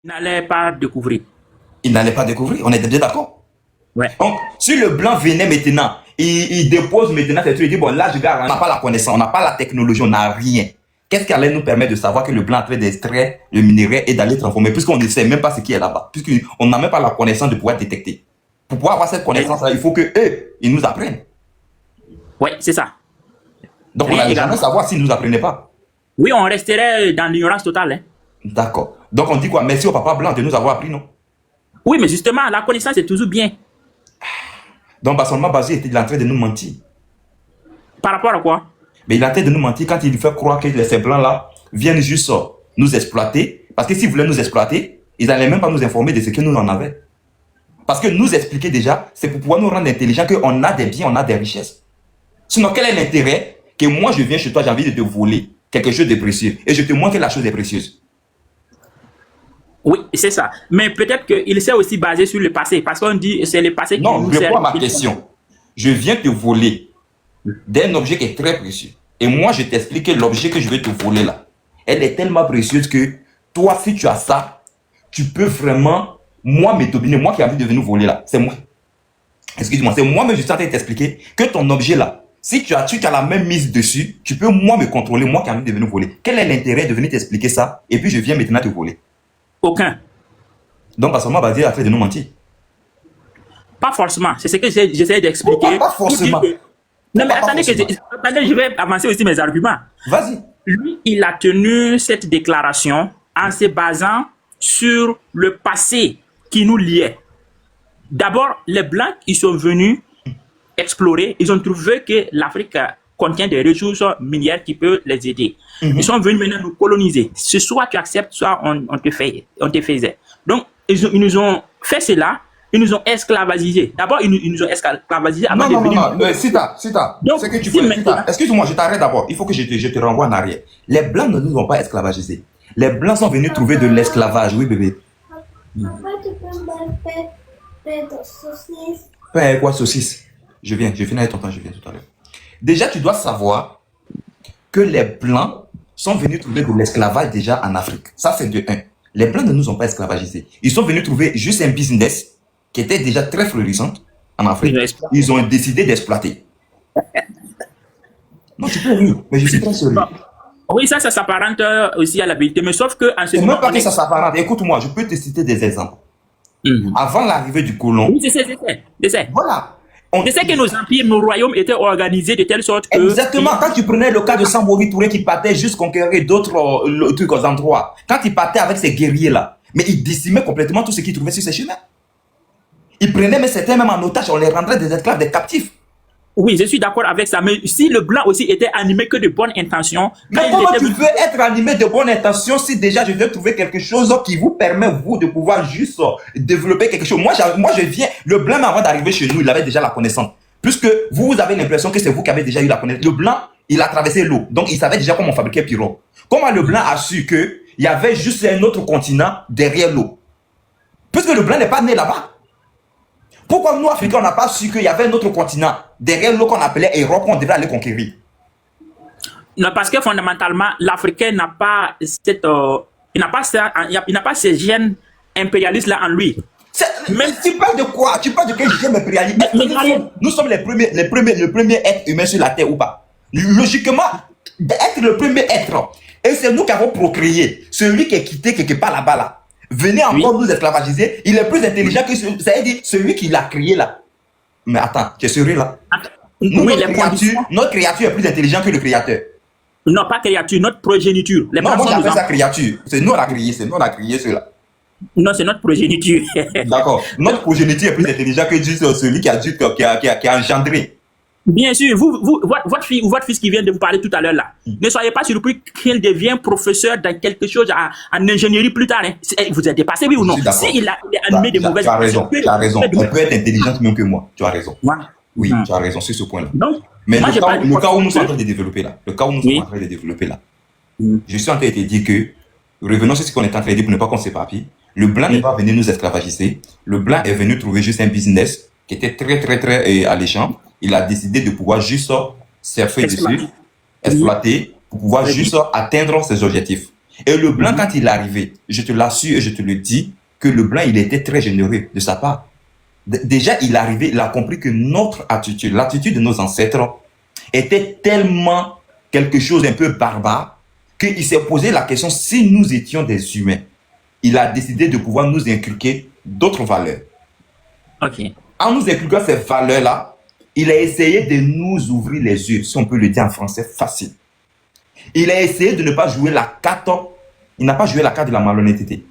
N'allait pas découvrir. Il n'allait pas découvrir. On était bien d'accord. Ouais. Donc, si le blanc venait maintenant, il dépose maintenant ces trucs, il dit, bon, là, je vais, on n'a pas la connaissance, on n'a pas la technologie, on n'a rien. Qu'est-ce qui allait nous permettre de savoir que le blanc est en train d'extraire le minerai et d'aller transformer, puisqu'on ne sait même pas ce qui est là-bas, puisqu'on n'a même pas la connaissance de pouvoir détecter. Pour pouvoir avoir cette connaissance-là, il faut que eux, ils nous apprennent. Oui, c'est ça. Donc, on n'allait jamais savoir s'ils ne nous apprenaient pas. Oui, on resterait dans l'ignorance totale. Hein. D'accord. Donc, on dit quoi? Merci au papa blanc de nous avoir appris, non? Oui, mais justement, la connaissance est toujours bien. Donc, Bassolma Bazzi était en train de nous mentir. Par rapport à quoi? Mais il est en train de nous mentir quand il fait croire que ces blancs-là viennent juste nous exploiter. Parce que s'ils voulaient nous exploiter, ils n'allaient même pas nous informer de ce que nous en avons. Parce que nous expliquer déjà, c'est pour pouvoir nous rendre intelligents qu'on a des biens, on a des richesses. Sinon, quel est l'intérêt que moi je viens chez toi, j'ai envie de te voler quelque chose de précieux et je te montre que la chose est précieuse? Oui, c'est ça. Mais peut-être qu'il s'est aussi basé sur le passé. Parce qu'on dit que c'est le passé qui nous sert. Non, réponds à ma question. Je viens te voler d'un objet qui est très précieux. Et moi, je t'explique que l'objet que je vais te voler là, elle est tellement précieuse que toi, si tu as ça, tu peux vraiment, moi, me dominer. Moi qui ai envie de venir voler là, c'est moi. Excuse-moi, c'est moi, mais je suis en train de t'expliquer que ton objet là, si tu as la même mise dessus, tu peux moi me contrôler, moi qui ai envie de venir voler. Quel est l'intérêt de venir t'expliquer ça et puis je viens maintenant te voler? Aucun. Donc, Bassolma Bazzi a fait de nous mentir. Pas forcément. C'est ce que j'essaie d'expliquer. Pas forcément. Non, mais attendez, je vais avancer aussi mes arguments. Vas-y. Lui, il a tenu cette déclaration en se basant sur le passé qui nous liait. D'abord, les Blancs, ils sont venus explorer. Ils ont trouvé que l'Afrique contient des ressources minières qui peuvent les aider. Ils sont venus maintenant nous coloniser. C'est soit tu acceptes, soit on te faisait. Donc, ils nous ont fait cela. Ils nous ont esclavagisés. D'abord, ils nous ont esclavagisés avant de venir. Non, Sita. Ce que tu fais, excuse-moi, je t'arrête d'abord. Il faut que je te renvoie en arrière. Les Blancs ne nous ont pas esclavagisés. Les Blancs sont venus trouver de l'esclavage. Oui, bébé. Papa, tu peux me faire de saucisses? Pain quoi, saucisse? Je finis avec ton temps, je viens tout à l'heure. Déjà, tu dois savoir que les Blancs sont venus trouver de l'esclavage déjà en Afrique. Ça, c'est de 1. Les Blancs ne nous ont pas esclavagisés. Ils sont venus trouver juste un business qui était déjà très florissant en Afrique. Ils ont décidé d'exploiter. Non, tu peux rire, mais je suis très sérieux. Oui, ça s'apparente aussi à la vérité, mais sauf que en ce moment... C'est même pas que ça s'apparente. Écoute-moi, je peux te citer des exemples. Avant l'arrivée du colon... Oui, je sais. Voilà. Je sais que nos empires, nos royaumes étaient organisés de telle sorte que... Exactement. Quand tu prenais le cas de Sambori Touré qui partait juste conquérir d'autres endroits, quand il partait avec ses guerriers-là, mais il décimait complètement tout ce qu'il trouvait sur ses chemins. Il prenait mais certains même en otage, on les rendrait des esclaves, des captifs. Oui, je suis d'accord avec ça. Mais si le blanc aussi était animé que de bonnes intentions... Mais comment tu veux être animé de bonnes intentions si déjà je viens trouver quelque chose qui vous permet, vous, de pouvoir juste développer quelque chose? Moi, je viens... Le blanc, avant d'arriver chez nous, il avait déjà la connaissance. Puisque vous avez l'impression que c'est vous qui avez déjà eu la connaissance. Le blanc, il a traversé l'eau. Donc, il savait déjà comment fabriquer pirogue. Comment le blanc a su qu'il y avait juste un autre continent derrière l'eau? Puisque le blanc n'est pas né là-bas. Pourquoi nous, Africains, on n'a pas su qu'il y avait un autre continent derrière l'eau qu'on appelait Europe qu'on devait aller conquérir? Non, parce que fondamentalement, l'Africain n'a pas cette, il n'a pas ces gènes impérialistes-là en lui. Mais tu parles de quoi? Tu parles de quel gène impérialiste? Nous sommes les premiers êtres humains sur la Terre ou pas? Logiquement, être le premier être, et c'est nous qui avons procréé. Celui qui est quitté quelque part là-bas, là. Venez encore nous esclavagiser, il est plus intelligent que celui qui l'a créé là. Mais attends, tu es sérieux là? Notre créature est plus intelligente que le créateur. Non, pas créature, notre progéniture. Non, moi j'appelle ça créature. C'est nous on a créé cela. Non, c'est notre progéniture. D'accord. Notre progéniture est plus intelligent que juste celui qui a engendré. Bien sûr, votre fille ou votre fils qui vient de vous parler tout à l'heure là, ne soyez pas surpris qu'il devienne professeur dans quelque chose en ingénierie plus tard. Hein. Vous êtes dépassé, oui ou non? Il est animé de mauvaises... Tu as raison. Elle peut être intelligente même que moi. Tu as raison. Oui, tu as raison sur ce point-là. Mais le cas où nous sommes en train de développer là, je suis en train de te dire que, revenons sur ce qu'on est en train de dire pour ne pas qu'on s'éparpille, le blanc n'est pas venu nous esclavagiser. Le blanc est venu trouver juste un business qui était très, très, très alléchant. Il a décidé de pouvoir juste surfer dessus, exploiter, pour pouvoir juste atteindre ses objectifs. Et le blanc, quand il est arrivé, je te l'assure et je te le dis, que le blanc, il était très généreux de sa part. Déjà, il est arrivé, il a compris que notre attitude, l'attitude de nos ancêtres, était tellement quelque chose d'un peu barbare, qu'il s'est posé la question, si nous étions des humains, il a décidé de pouvoir nous inculquer d'autres valeurs. Ok. En nous inculquant ces valeurs-là, il a essayé de nous ouvrir les yeux, si on peut le dire en français facile. Il a essayé de ne pas jouer la carte, il n'a pas joué la carte de la malhonnêteté.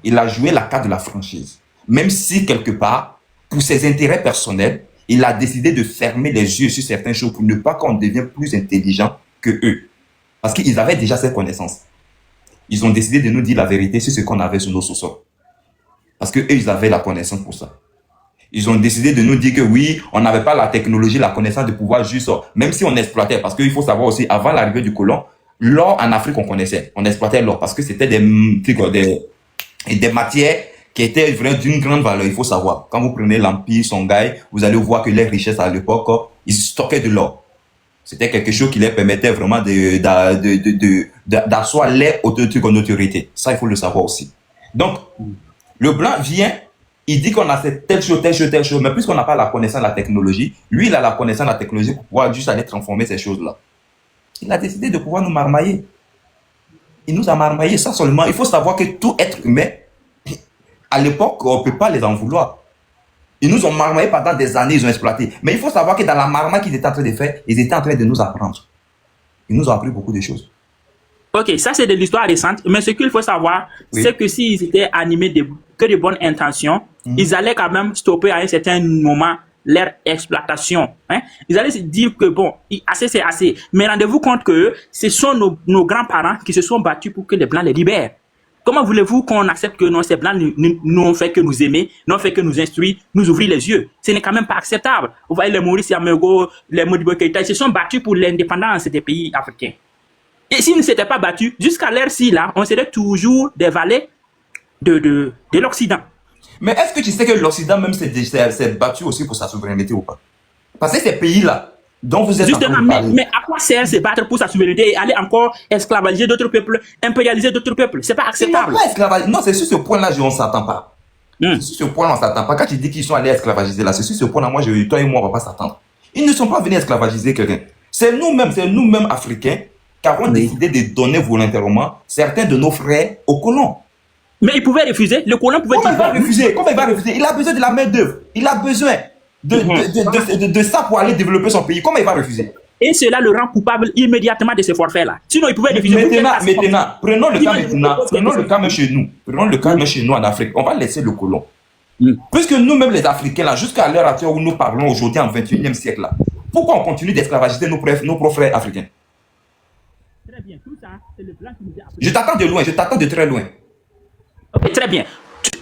Il a joué la carte de la franchise. Même si, quelque part, pour ses intérêts personnels, il a décidé de fermer les yeux sur certaines choses pour ne pas qu'on devienne plus intelligent que eux. Parce qu'ils avaient déjà cette connaissance. Ils ont décidé de nous dire la vérité sur ce qu'on avait sur nos sous-sols. Parce qu'eux, ils avaient la connaissance pour ça. Ils ont décidé de nous dire que oui, on n'avait pas la technologie, la connaissance de pouvoir juste, même si on exploitait, parce qu'il faut savoir aussi, avant l'arrivée du colon, l'or en Afrique, on connaissait. On exploitait l'or parce que c'était des matières qui étaient vraiment d'une grande valeur, il faut savoir. Quand vous prenez l'Empire Songhai, vous allez voir que les richesses à l'époque, ils stockaient de l'or. C'était quelque chose qui leur permettait vraiment d'asseoir leur autorité. Ça, il faut le savoir aussi. Donc, le blanc vient, il dit qu'on a cette telle chose, mais puisqu'on n'a pas la connaissance de la technologie, lui, il a la connaissance de la technologie pour pouvoir juste aller transformer ces choses-là. Il a décidé de pouvoir nous marmailler. Il nous a marmaillé, ça seulement. Il faut savoir que tout être humain, à l'époque, on ne peut pas les en vouloir. Ils nous ont marmaillé pendant des années, ils ont exploité. Mais il faut savoir que dans la marmaille qu'ils étaient en train de faire, ils étaient en train de nous apprendre. Ils nous ont appris beaucoup de choses. Ok, ça c'est de l'histoire récente, mais ce qu'il faut savoir, Oui. c'est que s'ils étaient animés que de bonnes intentions, ils allaient quand même stopper à un certain moment leur exploitation. Hein? Ils allaient se dire que bon, assez c'est assez. Mais rendez-vous compte que ce sont nos grands-parents qui se sont battus pour que les Blancs les libèrent. Comment voulez-vous qu'on accepte que non, ces Blancs n'ont fait que nous aimer, n'ont fait que nous instruire, nous ouvrir les yeux? Ce n'est quand même pas acceptable. Vous voyez les Maurice Yamego, les Modibo Keïta, ils se sont battus pour l'indépendance des pays africains. Et s'ils ne s'étaient pas battus, jusqu'à l'heure-ci, là, on serait toujours des valets de l'Occident. Mais est-ce que tu sais que l'Occident même s'est battu aussi pour sa souveraineté ou pas? Parce que ces pays-là, dont vous êtes Justement, en train de parler, mais à quoi sert se battre pour sa souveraineté et aller encore esclavagiser d'autres peuples, impérialiser d'autres peuples? C'est pas acceptable. pas esclavage. Non, c'est sur ce point-là on ne s'attend pas. C'est sur ce point-là on ne s'attend pas. Quand tu dis qu'ils sont allés esclavagiser là, c'est sur ce point-là, toi et moi, on ne va pas s'attendre. Ils ne sont pas venus esclavagiser quelqu'un. C'est nous-mêmes Africains, qui avons décidé de donner volontairement certains de nos frères aux colons. Mais il pouvait refuser. Le colon pouvait Comment dire. il va refuser? Comment il va refuser? Il a besoin de la main-d'œuvre. Il a besoin de ça pour aller développer son pays. Comment il va refuser? Et cela le rend coupable immédiatement de ce forfait-là. Sinon, il pouvait refuser. Maintenant, prenons le cas même chez nous. Prenons le cas même chez nous en Afrique. On va laisser le colon. Puisque nous-mêmes les Africains, là, jusqu'à l'heure actuelle où nous parlons aujourd'hui en 21e siècle, là, pourquoi on continue d'esclavagiser nos propres frères africains? Très bien, tout ça, c'est le blanc qui nous a appris. Je t'attends de loin, je t'attends de très loin. Ok, très bien.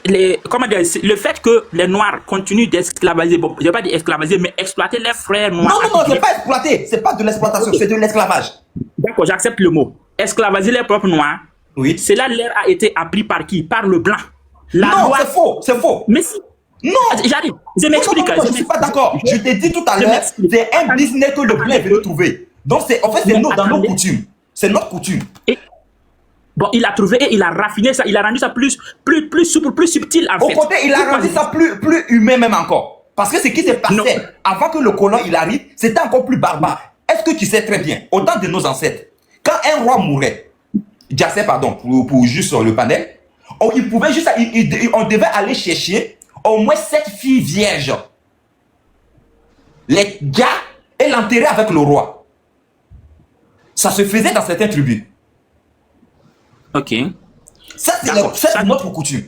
Le fait que les Noirs continuent d'esclavager, bon, je ne vais pas dire esclavager, mais exploiter les frères noirs. Non, c'est pas exploiter, c'est pas de l'exploitation, c'est de l'esclavage. D'accord, j'accepte le mot. Esclavager les propres Noirs, oui. Cela leur a été appris par qui? Par le blanc. Non, c'est faux. Mais si. Non. J'arrive, je m'explique. Non, je ne suis pas d'accord. Je t'ai dit tout à l'heure, c'est un business que le blanc est venu trouver. Donc, en fait, c'est dans nos coutumes. C'est notre coutume. Bon, il a trouvé et il a raffiné ça, il a rendu ça plus souple, plus subtil en fait. Au contraire, il a rendu ça plus humain même encore. Parce que ce qui s'est passé avant que le colon il arrive, c'était encore plus barbare. Est-ce que tu sais très bien, au temps de nos ancêtres, quand un roi mourait, Djassé, pardon, pour juste le panel, il pouvait juste, on devait aller chercher au moins 7 filles vierges. Les gars, et l'enterrer avec le roi. Ça se faisait dans certaines tribus. Ok. Ça, c'est notre coutume.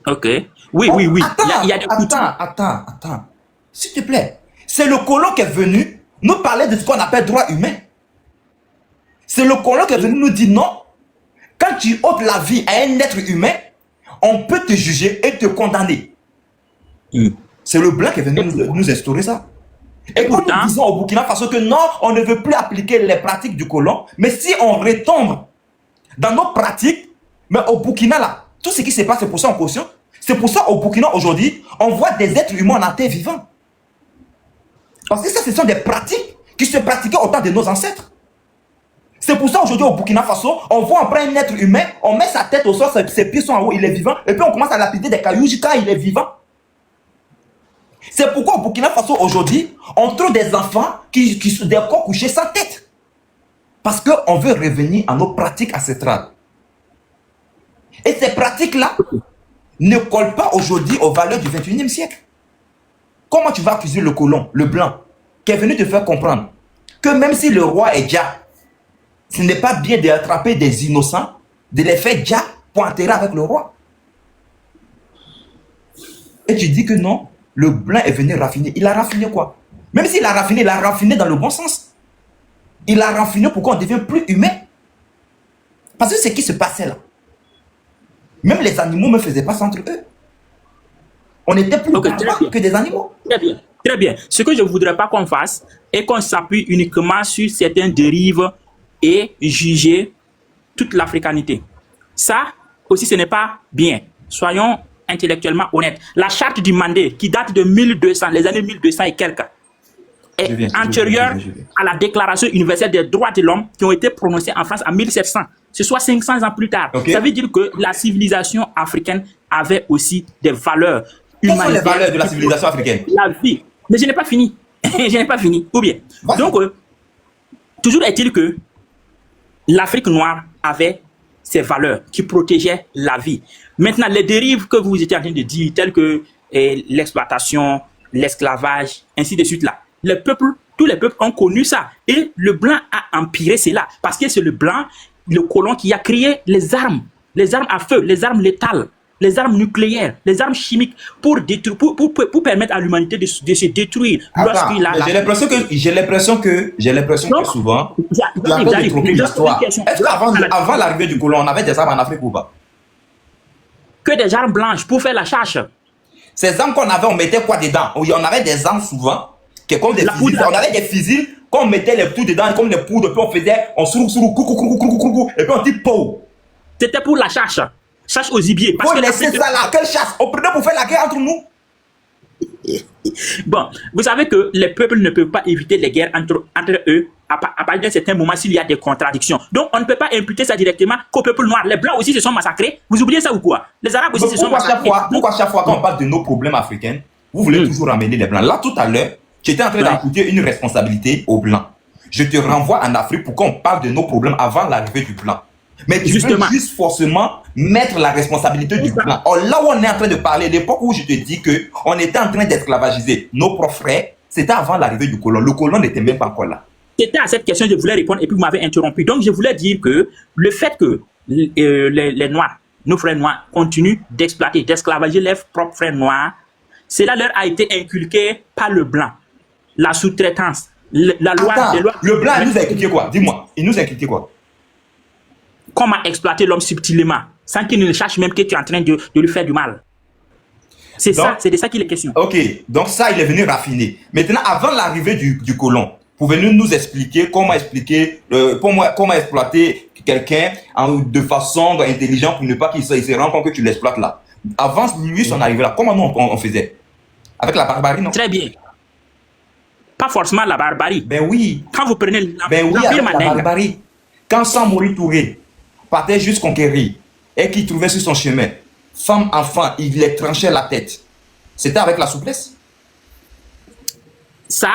Ok. Oui. Attends, il y a des coutumes. Attends. S'il te plaît. C'est le colon qui est venu nous parler de ce qu'on appelle droit humain. C'est le colon qui est venu nous dire non. Quand tu ôtes la vie à un être humain, on peut te juger et te condamner. C'est le blanc qui est venu nous instaurer ça. Et quand nous disons au Burkina Faso que non, on ne veut plus appliquer les pratiques du colon, mais si on retombe dans nos pratiques, mais au Burkina là, tout ce qui se passe, c'est pour ça en caution. C'est pour ça au Burkina aujourd'hui, on voit des êtres humains en terre vivants. Parce que ça, ce sont des pratiques qui se pratiquaient au temps de nos ancêtres. C'est pour ça aujourd'hui au Burkina Faso, on voit en prend un être humain, on met sa tête au sol, ses pieds sont en haut, il est vivant, et puis on commence à lapider des cailloux jusqu'à il est vivant. C'est pourquoi au Burkina Faso aujourd'hui, on trouve des enfants qui sont des corps couchés sans tête. Parce qu'on veut revenir à nos pratiques ancestrales. Et ces pratiques-là ne collent pas aujourd'hui aux valeurs du 21e siècle. Comment tu vas accuser le colon, le blanc, qui est venu te faire comprendre que même si le roi est Dja, ce n'est pas bien d'attraper des innocents, de les faire Dja pour enterrer avec le roi. Et tu dis que non, le blanc est venu raffiner. Il a raffiné quoi? Même s'il a raffiné dans le bon sens. Il a raffiné pour qu'on devienne plus humain. Parce que c'est ce qui se passait là. Même les animaux ne faisaient pas ça entre eux. On était plus barbares que des animaux. Très bien. Très bien. Ce que je ne voudrais pas qu'on fasse est qu'on s'appuie uniquement sur certaines dérives et juger toute l'africanité. Ça aussi, ce n'est pas bien. Soyons intellectuellement honnêtes. La charte du Mandé, qui date de 1200, les années 1200 et quelques, est antérieure à la Déclaration universelle des droits de l'homme qui ont été prononcées en France en 1700. Ce soit 500 ans plus tard. Ça veveux dire que la civilisation africaine avait aussi des valeurs humanitaires. Quelles sont les valeurs de la civilisation africaine? La vie. Mais je n'ai pas fini. Je n'ai pas fini. Ou bien. Donc, toujours est-il que l'Afrique noire avait ses valeurs qui protégeaient la vie. Maintenant, les dérives que vous étiez en train de dire, telles que l'exploitation, l'esclavage, ainsi de suite là, les peuples, tous les peuples ont connu ça. Et le blanc a empiré cela. Parce que c'est le blanc, le colon, qui a créé les armes à feu, les armes létales, les armes nucléaires, les armes chimiques pour permettre à l'humanité de se détruire. J'ai l'impression que souvent, est-ce qu'avant l'arrivée du colon, on avait des armes en Afrique ou pas? Que des armes blanches pour faire la charge. Ces armes qu'on avait, on mettait quoi dedans? On avait des armes souvent, qui comme des fusils. On avait des fusils, qu'on mettait les tout dedans, comme des poudres, puis on faisait, on et puis on dit pou. C'était pour la chasse. Chasse aux gibiers. Parce que laisser ça là, quelle chasse? On prenait pour faire la guerre entre nous. Bon, vous savez que les peuples ne peuvent pas éviter les guerres entre eux à partir d'un certain moment s'il y a des contradictions. Donc, on ne peut pas imputer ça directement qu'au peuple noir. Les Blancs aussi se sont massacrés. Vous oubliez ça ou quoi? Les Arabes aussi se sont massacrés. Pourquoi chaque fois qu'on parle de nos problèmes africains, vous voulez toujours ramener les Blancs? Là, tout à l'heure, j'étais en train d'imputer une responsabilité aux Blancs. Je te renvoie en Afrique pour qu'on parle de nos problèmes avant l'arrivée du Blanc. Mais tu veux juste forcément mettre la responsabilité du blanc. Or, là où on est en train de parler, l'époque où je te dis qu'on était en train d'esclavagiser nos propres frères, c'était avant l'arrivée du colon. Le colon n'était même pas encore là. C'était à cette question que je voulais répondre et puis vous m'avez interrompu. Donc, je voulais dire que le fait que les Noirs, nos frères noirs, continuent d'exploiter, d'esclavager leurs propres frères noirs, cela leur a été inculqué par le blanc. La sous-traitance, la loi... Le blanc, il nous a inculqué quoi? Dis-moi, il nous a inculqué quoi? Comment exploiter l'homme subtilement, sans qu'il ne cherche même que tu es en train de lui faire du mal. C'est ça, c'est de ça qu'il est question. Ok, donc ça, il est venu raffiner. Maintenant, avant l'arrivée du colon, pouvez-vous nous expliquer comment exploiter quelqu'un de façon intelligente pour ne pas qu'il se rende compte que tu l'exploites là? Avant lui, son arrivée là, comment nous on faisait? Avec la barbarie, non? Très bien. Pas forcément la barbarie. Ben oui. Quand vous prenez la barbarie. Quand Samori Touré partait juste conquérir et qu'il trouvait sur son chemin femme, enfant, il les tranchait la tête. C'était avec la souplesse? Ça,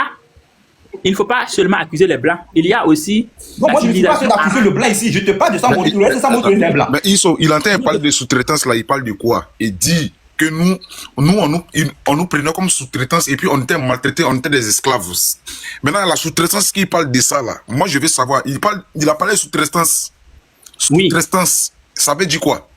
il ne faut pas seulement accuser les blancs. Il y a aussi. Non, moi je ne suis pas en train d'accuser le blanc ici. Je te parle de Samori Touré. C'est Samori Touré blanc. Mais il est en train de parler de sous-traitance là. Il parle de quoi? Il dit que nous on nous prenait comme sous-traitance et puis on était maltraités, on était des esclaves. Maintenant, la sous-traitance, qui parle de ça là, moi je veux savoir. Il a parlé de sous-traitance. Sous-traitance, ça veut dire quoi?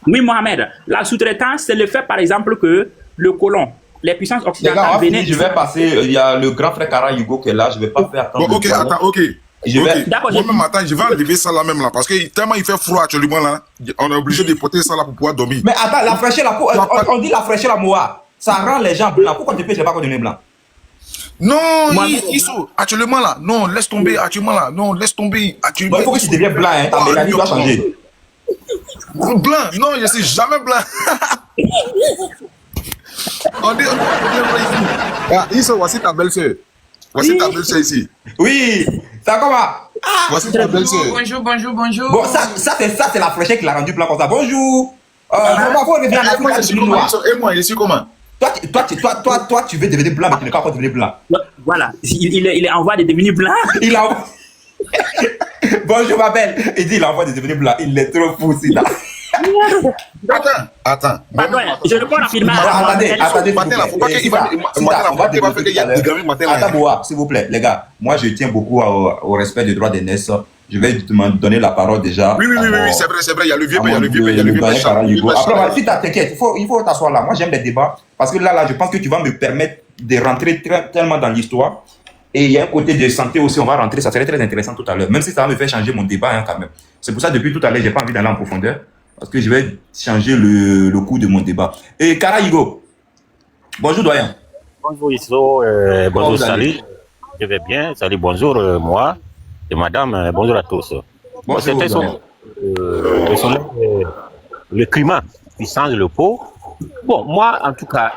Oui, Mohamed, la sous-traitance, c'est le fait, par exemple, que le colon, les puissances occidentales venaient... Je vais passer, il y a le grand frère Kara Hugo qui est là, je ne vais pas faire attendre. Bon, ok, attends, ok. Moi-même, attends, je vais enlever ça là même là, parce que tellement il fait froid actuellement là, on est obligé de porter ça là pour pouvoir dormir. Mais attends, la fraîcheur, on dit la fraîcheur à Moa, ça rend les gens blancs. Pourquoi tu peux pas donner blanc? Non, actuellement là, non, laisse tomber, actuellement là, non, laisse tomber. Bon, il faut que tu deviennes blanc, hein, ta mécanique doit changer. Blanc, non, je suis jamais blanc. On dit, voici ta belle-sœur. Voici ta belle-sœur ici. Oui, ça comment? Voici ta belle-sœur. Bonjour. Bon, ça c'est la fraîcheur qui l'a rendu blanc comme ça. Bonjour. Comment faut revenir en Afrique, là, tu es noir. Et moi, je suis comment? Toi, tu veux devenir blanc, mais tu n'es pas encore devenu blanc. Voilà, il est en voie de devenir blanc. Il a... Bonjour, ma belle. Il dit il a envie de devenir blanc. Il est trop fou, là. Attends. Pardon, je réponds rapidement. Attendez, s'il vous plaît, les gars. Moi, je tiens beaucoup au respect des droits des naisses. Je vais te donner la parole déjà. Oui, c'est vrai. Il y a le vieux père. Après, si t'inquiète, il faut t'asseoir là. Moi, j'aime les débats. Parce que là, je pense que tu vas me permettre de rentrer tellement dans l'histoire. Et il y a un côté de santé aussi, on va rentrer, ça serait très intéressant tout à l'heure. Même si ça va me faire changer mon débat, hein, quand même. C'est pour ça, depuis tout à l'heure, j'ai pas envie d'aller en profondeur. Parce que je vais changer le cours de mon débat. Et Karaïgo, bonjour doyen. Bonjour Iso, bonjour Salut. Je vais bien, salut, bonjour moi et madame, bonjour à tous. Bonjour, c'était le climat qui change le pot. Bon, moi en tout cas,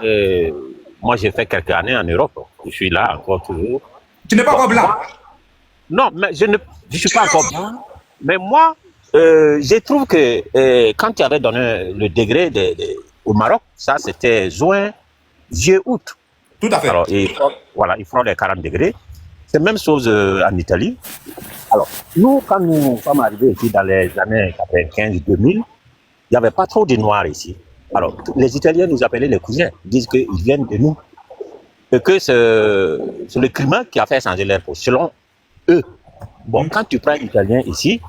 moi j'ai fait quelques années en Europe. Je suis là encore toujours. Tu n'es pas encore blanc? Non, mais je ne suis pas encore blanc. Mais moi, je trouve que quand tu avais donné le degré au Maroc, ça c'était juin, juillet, août. Tout à fait. Alors, voilà, ils font les 40 degrés. C'est la même chose en Italie. Alors, nous, quand nous sommes arrivés ici dans les années 95-2000, il n'y avait pas trop de noirs ici. Alors, les Italiens nous appelaient les cousins, ils disent qu'ils viennent de nous. Et que c'est le climat qui a fait changer leur peau, selon eux. Bon, quand tu prends un Italien ici,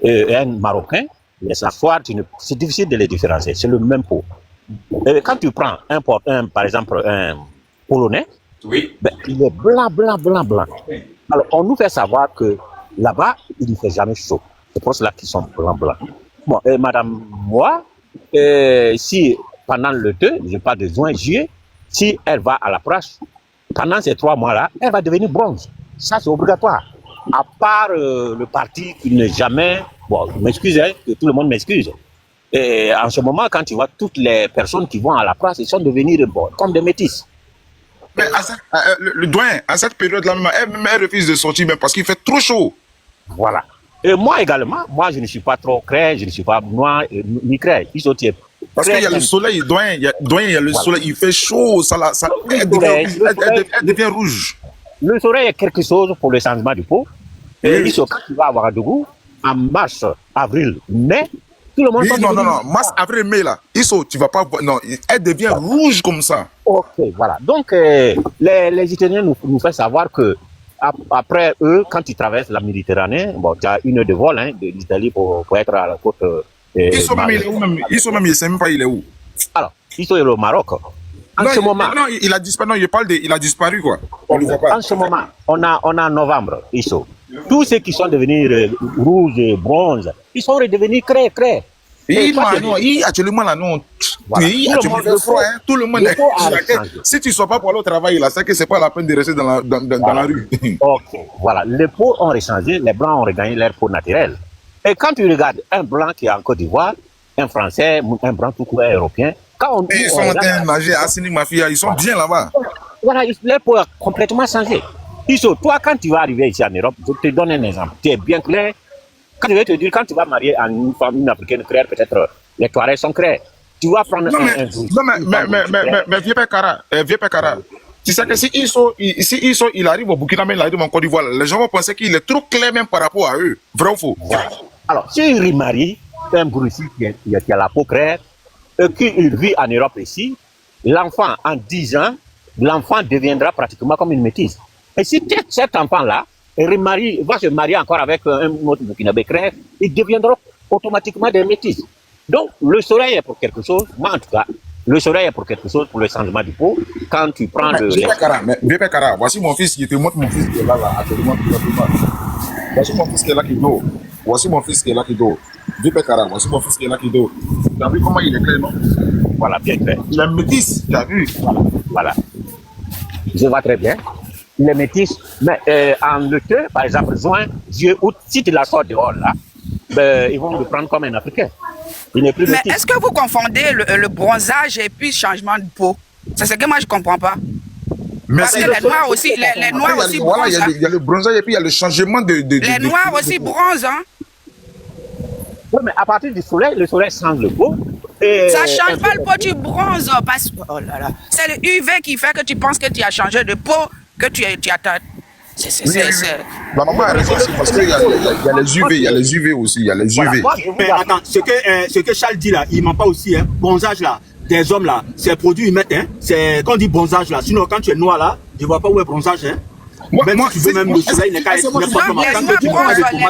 et un Marocain, les affaires, c'est difficile de les différencier, c'est le même pot. Et quand tu prends par exemple, un Polonais, oui. Ben, il est blanc. Alors, on nous fait savoir que là-bas, il ne fait jamais chaud. C'est pour cela qu'ils sont blancs. Bon, et madame, moi, si pendant le 2, je parle de juin, juillet, si elle va à la plage, pendant ces 3 mois-là, elle va devenir bronze. Ça, c'est obligatoire. À part le parti qui n'est jamais... Bon, m'excuse, hein, que tout le monde m'excuse. Et en ce moment, quand tu vois toutes les personnes qui vont à la plage, ils sont devenus comme des métis. Mais le doyen, à cette période-là, elle refuse de sortir même parce qu'il fait trop chaud. Voilà. Et moi également, je ne suis pas trop clair, je ne suis pas noir ni clair. Parce qu'il y a le soleil, doyen, il y a le soleil, il fait chaud, elle devient rouge. Le soleil est quelque chose pour le changement du peau. Et quand tu vas avoir Ouagadougou, en mars, avril, mai, tout le monde... Non, mars, avril, mai, là, tu vas pas... Non, elle devient rouge comme ça. Ok, voilà. Donc, les Italiens nous font savoir que après eux, quand ils traversent la Méditerranée, bon, tu as 1 heure de vol de l'Italie pour être à la côte... Ils sont même, il ne sait même pas il est où. Alors, ils sont au Maroc. En ce moment... Non, il a disparu, non, il a disparu, quoi. On le voit pas. En ce moment, on a novembre, ils sont. Tous ceux qui sont devenus rouges et bronzes, ils sont redevenus craies. Actuellement, là, non. Voilà. Tout le monde est... Si tu ne sois pas pour aller au travail, là, c'est que ce n'est pas la peine de rester dans la rue. Ok, voilà. Les peaux ont rechangé, les blancs ont regagné leur peau naturelle. Et quand tu regardes un blanc qui est en Côte d'Ivoire, un Français, un blanc tout court européen, ils sont en train de nager à Sini Mafia, ils sont bien là-bas. Voilà, leur peau a complètement changé. Toi, quand tu vas arriver ici en Europe, je te donne un exemple. Tu es bien clair. Quand je vais te dire, quand tu vas marier une femme, une africaine claire, peut-être les Touaregs sont clairs. Tu vas prendre mais vieux père Kara, tu sais que si il arrive au Burkina, mais il arrive en Côte d'Ivoire, les gens vont penser qu'il est trop clair même par rapport à eux. Vrai ou faux? Alors, si il remarie un Bourussi qui a la peau claire, et qu'il vit en Europe ici, l'enfant, en 10 ans, l'enfant deviendra pratiquement comme une métisse. Et si cet enfant-là va se marier encore avec un autre Burkinabé clair, ils deviendront automatiquement des métis. Donc, le soleil est pour quelque chose. Moi, en tout cas, le soleil est pour quelque chose, pour le changement du peau. Quand tu prends Vieux père Kara, voici mon fils qui te montre mon fils qui est là, actuellement. Voici mon fils qui est là qui dort. Voici mon fils qui est là qui dort. Vieux père Kara, voici mon fils qui est là qui dort. Tu as vu comment il est clair, non? Voilà, bien clair. Il est métis, tu as vu? Voilà. Je vois très bien. Il est métis. Mais en été, par exemple, juin, juillet, août, si tu la sors dehors là, ils vont le prendre comme un Africain. Il n'est plus métis. Mais est-ce que vous confondez le bronzage et puis changement de peau? C'est ce que moi je ne comprends pas. Parce que les noirs aussi, les noirs aussi Voilà, bronzent. Hein. il y a le bronzage et puis il y a le changement Les noirs aussi bronzent. Hein. Oui, mais à partir du soleil, le soleil change le peau. Et Ça change pas le peau, tu bronzes. Parce que, oh là là, c'est le UV qui fait que tu penses que tu as changé de peau, que tu as... La maman a raison aussi parce qu'il y a les UV, il y a les UV aussi, il y a les voilà, UV. moi, je vous Mais assure- attends, ce que Charles dit là, il ment pas aussi, hein. Bronzage là, des hommes là, c'est produit ils mettent, hein. C'est quand on dit bronzage là, sinon quand tu es noir là, je vois pas où est bronzage, hein. Même si tu veux même le soleil, il n'est pas Non, les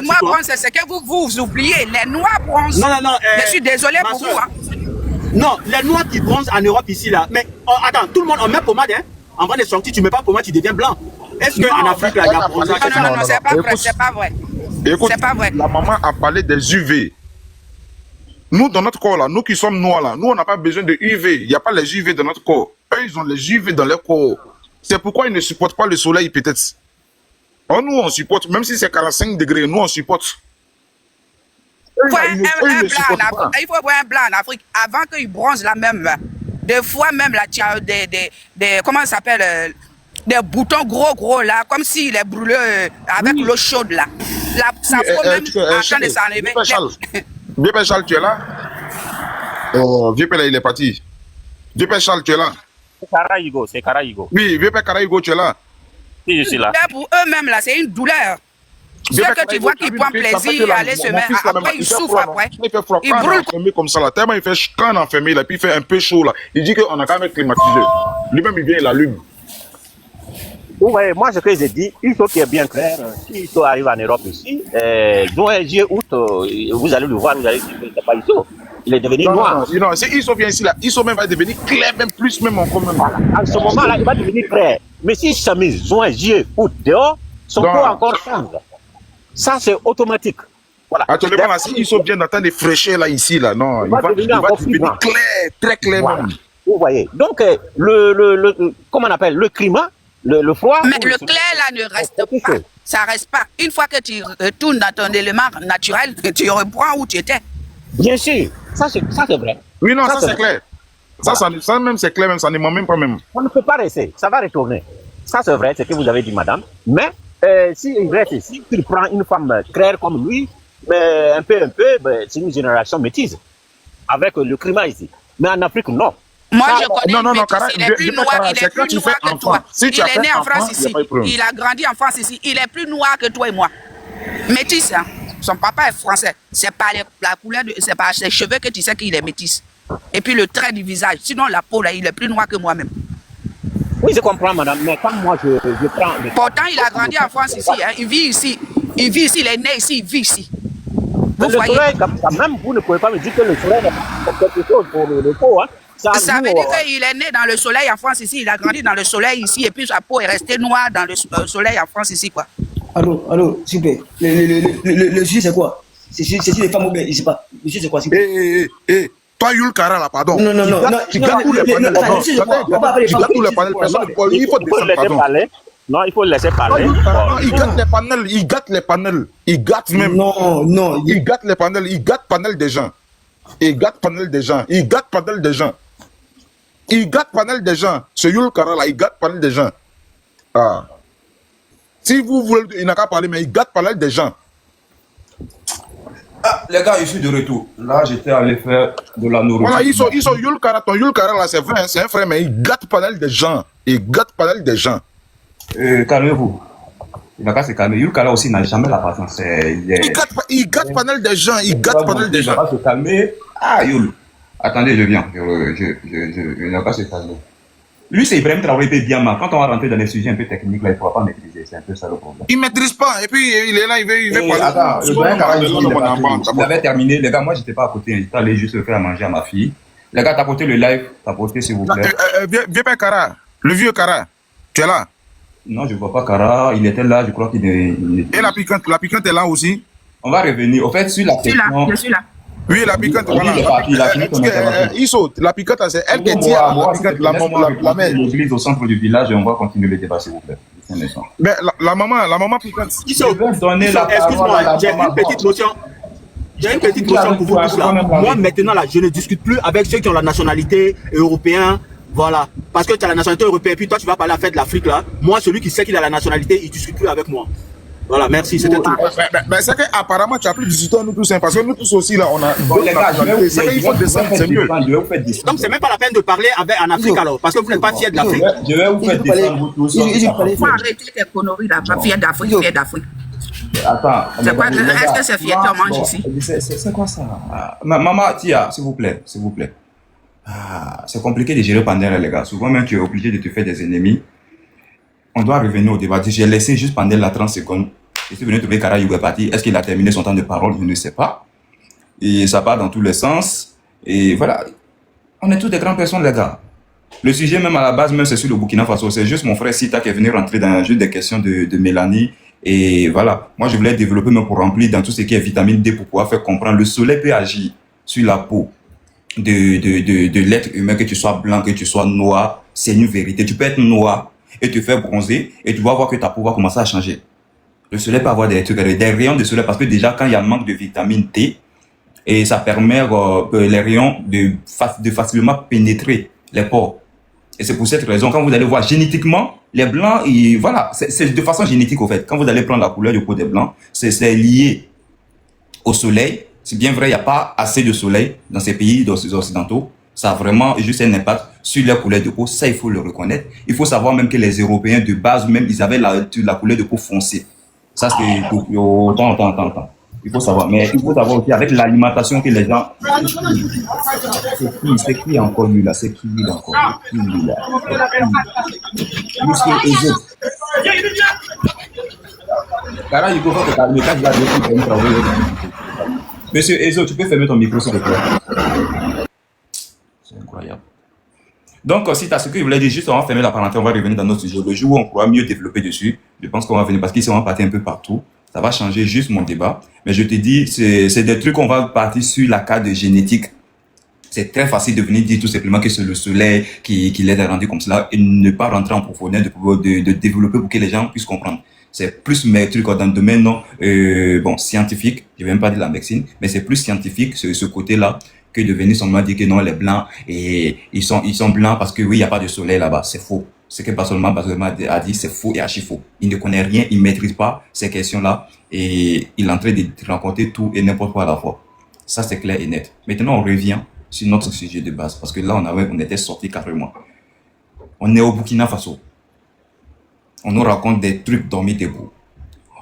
noirs bronzent, c'est ce que vous oubliez. Les noirs bronzent. Non, non, non. Je suis désolé ma pour vous. soeur. Hein. Non, les noirs qui bronzent en Europe ici là, mais attends, tout le monde en met pommade, hein. En vrai de sortie, tu mets pas pommade, tu deviens blanc. Est-ce qu'en Afrique là, il y a bronzage? Non, c'est pas vrai, c'est pas vrai. Écoute, C'est pas vrai. la maman a parlé des UV. Nous, dans notre corps, là, nous qui sommes noirs, là, nous, on n'a pas besoin de UV. Il n'y a pas les UV dans notre corps. Eux, ils ont les UV dans leur corps. C'est pourquoi ils ne supportent pas le soleil, peut-être. Oh, nous, on supporte, même si c'est 45 degrés, nous, on supporte. Eux, Faut là, un eux, blanc ne en supportent pas. Afrique. Il faut voir un blanc en Afrique avant qu'ils bronzent là même. Des fois même là, tu as des comment ça s'appelle des boutons gros là, comme s'il est brûlé avec l'eau chaude là. Ça faut même attendre de s'enlever. Vieux Père Charles, tu es là? Vieux Père, là, il est parti. Vieux Père Charles, tu es là? C'est Caraïgo. Oui, Vieux Père Caraïgo, tu es là? Si je suis là. Pour eux-mêmes là, c'est une douleur. Ceux que tu vois qui prennent plaisir à aller se mettre, après ils souffrent après. Il fait froid, Ils quand on est brûlent. enfermé comme ça là, tellement il fait quand on est enfermé là, puis il fait un peu chaud là. Il dit qu'on a quand même climatisé. Lui-même il vient, il allume. Ouais, moi, ce que j'ai dit, il faut qu'il y ait bien clair. Si ISO arrive en Europe ici, juin, juillet, août, vous allez le voir, vous allez dire que c'est pas ISO. Il est devenu noir. Non, si Iso vient ici là, Iso même va devenir clair, même plus, même encore même. Voilà. À ce moment-là, il va devenir clair. Mais s'il s'amuse juin, juillet, août, dehors, son Non. peau encore change. Ça, c'est automatique. Voilà. Actuellement là, si Iso vient d'entendre des fraîcheurs là, ici là, non, il va devenir encore plus devenir blanc. clair, très clair Voilà. même. Vous voyez. Donc, comment on appelle, le climat, le froid. Mais ou le clair là ne reste quelque pas. chose. Ça reste pas. Une fois que tu retournes dans ton élément naturel, tu reprends où tu étais. Bien sûr. Ça, c'est vrai. Oui, non, ça c'est vrai. clair. Ça même c'est clair, même ça ne ment même pas même. On ne peut pas rester. Ça va retourner. Ça, c'est vrai, c'est ce que vous avez dit, madame. Mais s'il reste ici, qu'il prend une femme claire comme lui, mais un peu, ben, c'est une génération métisse. Avec le climat ici. Mais en Afrique, non. Moi, Ça, je connais non, un non, métis, Cara, il est plus vieux noir, Cara, il est c'est quand plus tu noir fais que toi. enfant. Si tu Il as est fait né en enfant, France il y a ici. pas de problème. Il a grandi en France ici. Il est plus noir que toi et moi. Métis, hein. Son papa est français. C'est pas la couleur, c'est pas ses cheveux que tu sais qu'il est métis. Et puis le trait du visage. Sinon, la peau, là, il est plus noir que moi-même. Oui, je comprends, madame. Mais quand moi, je prends... Pourtant, il a grandi en France ici. Hein. Il vit ici. Il vit ici. Il est né ici. Il vit ici. Mais Vous le voyez? soleil, quand même, vous ne pouvez pas me dire que le soleil n'est pas quelque chose pour le peau. Hein. Ça veut dire qu'il est né dans le soleil en France ici. Il a grandi dans le soleil ici. Et puis sa peau est restée noire dans le soleil en France ici, quoi. Allô, s'il vous plaît. Le sujet, c'est quoi? C'est sur les femmes ou bien, je sais pas. Le sujet, c'est quoi, s'il vous plaît? Toi, Yul Cara là, pardon. Non. Tu gâtes tous les panels. Attends, le sujet, c'est quoi? On va appeler Tu gâtes tous les panels. Personne ne peut. Il faut le descendre, laisser pardon. parler. Non, il faut le laisser parler. Non, il gâte les panels. Il gâte les panels. Il gâte même. Non. Il gâte les panels. Il gâte panel des gens. Il gâte panel des gens. Il gâte panel des gens. Il gâte panel des gens. Ce Yul Cara là, il gâte panel des gens. Ah. Si vous voulez, il n'a qu'à parler, mais il gâte panel des gens. Ah, les gars, je suis de retour. Là, j'étais allé faire de la nourriture. Voilà, ils sont Yul Cara. Ton Yul Cara là, c'est vrai, hein, c'est un frère, mais il gâte panel des gens. Il gâte panel des gens. Calmez-vous. Il n'a qu'à se calmer. Yul Cara aussi n'a jamais la patience. Il gâte panel des gens. Il gâte panel des gens. Il n'a qu'à se calmer. Ah, Yul. Attendez, je viens. Il n'a qu'à se calmer. Lui, c'est Ibrahim Traoré Biama. Quand on va rentrer dans les sujets un peu techniques, là, il ne pourra pas maîtriser. C'est un peu ça le problème. Il ne maîtrise pas. Et puis, il est là, il veut parler. Attends, Ibrahim Traoré, il Il avait terminé. Les gars, moi, j'étais pas à côté. J'étais allé juste faire à manger à ma fille. Les gars, tapotez le live. Tapotez, s'il vous plaît. Vieux père Cara. Le vieux Cara. Tu es là. Non, je ne vois pas Cara. Il était là. Je crois qu'il est. Et la piquante est là aussi. On va revenir. Au fait, sur la question. Je suis là. Oui, la piquante, Oui, voilà. il est parti, il a fini son intervention. Il saute. La piquante, c'est elle qui dit à la piquante, la mère. L'église au centre du village et on va continuer le débat, s'il vous plaît. Mais la maman piquante. Excuse-moi, j'ai une petite notion. J'ai une petite notion pour vous tous là. Moi, maintenant, là, je ne discute plus avec ceux qui ont la nationalité européenne, Voilà. Parce que tu as la nationalité européenne, puis toi, tu vas parler à la fête de l'Afrique, là. Moi, celui qui sait qu'il a la nationalité, il ne discute plus avec moi. Voilà, merci, c'était tout. Mais c'est qu'apparemment, tu as plus discuté nous tous, hein, parce que nous tous aussi, là, on a... Bon, les gars, c'est qu'il faut descendre, c'est mieux. Donc, c'est même pas la peine de parler en Afrique, alors, parce que vous n'êtes pas fiers de l'Afrique. Je vais vous faire descendre vous tous. Il faut arrêter les conneries là, pas fier d'Afrique, fier d'Afrique. Attends. C'est quoi, est-ce que c'est fier qu'on mange ici? C'est quoi ça? Maman, Tia, s'il vous plaît, s'il vous plaît. Ah, c'est compliqué de gérer Pandel, les gars. Souvent, même, tu es obligé de te faire des ennemis. On doit revenir au débat. J'ai laissé juste Pandel la 30 secondes. Je suis venu trouver Kara Yougou est parti. Est-ce qu'il a terminé son temps de parole? Je ne sais pas. Et ça part dans tous les sens. Et voilà. On est tous des grandes personnes, les gars. Le sujet, même à la base, même c'est sur le Burkina Faso. C'est juste mon frère Sita qui est venu rentrer dans juste des questions de Mélanie. Et voilà. Moi, je voulais développer, même pour remplir dans tout ce qui est vitamine D pour pouvoir faire comprendre. Le soleil peut agir sur la peau de l'être humain, que tu sois blanc, que tu sois noir. C'est une vérité. Tu peux être noir et te faire bronzer et tu vas voir que ta peau va commencer à changer. Le soleil peut avoir des trucs, des rayons de soleil, parce que déjà, quand il y a manque de vitamine D, et ça permet les rayons de facilement pénétrer les pores. Et c'est pour cette raison, quand vous allez voir génétiquement, les blancs, voilà, c'est de façon génétique au fait. Quand vous allez prendre la couleur de peau des blancs, c'est lié au soleil. C'est bien vrai, il n'y a pas assez de soleil dans ces pays occidentaux. Ça a vraiment juste un impact sur la couleur de peau. Ça, il faut le reconnaître. Il faut savoir même que les Européens de base, même, ils avaient la couleur de peau foncée. Ça, c'est autant. Il faut savoir. Mais il faut savoir aussi avec l'alimentation que les gens... C'est qui encore lui là? C'est qui lui encore? C'est qui lui là? Monsieur Ezo. Cara, il faut que le cas de la Monsieur Ezo, tu peux fermer ton micro s'il te plaît? C'est incroyable. Donc, si tu as ce que je voulais dire, juste on va fermer la parenthèse, on va revenir dans notre sujet. Le jour où on pourra mieux développer dessus, je pense qu'on va venir, parce qu'ils sont partis un peu partout. Ça va changer juste mon débat. Mais je te dis, c'est des trucs qu'on va partir sur la carte de génétique. C'est très facile de venir dire tout simplement que c'est le soleil qui l'aide à rendre comme cela et ne pas rentrer en profondeur de développer pour que les gens puissent comprendre. C'est plus mes trucs dans le domaine scientifique. Je vais même pas dire la médecine, mais c'est plus scientifique ce côté-là que de venir seulement dire que non, les blancs, et ils sont blancs parce que oui, il n'y a pas de soleil là-bas. C'est faux. Ce que Bassolman a dit, c'est faux et archi faux. Il ne connaît rien, il ne maîtrise pas ces questions-là et il est en train de raconter tout et n'importe quoi à la fois. Ça, c'est clair et net. Maintenant, on revient sur notre sujet de base parce que là, on était sorti carrément. On est au Burkina Faso. On nous raconte des trucs dormis debout.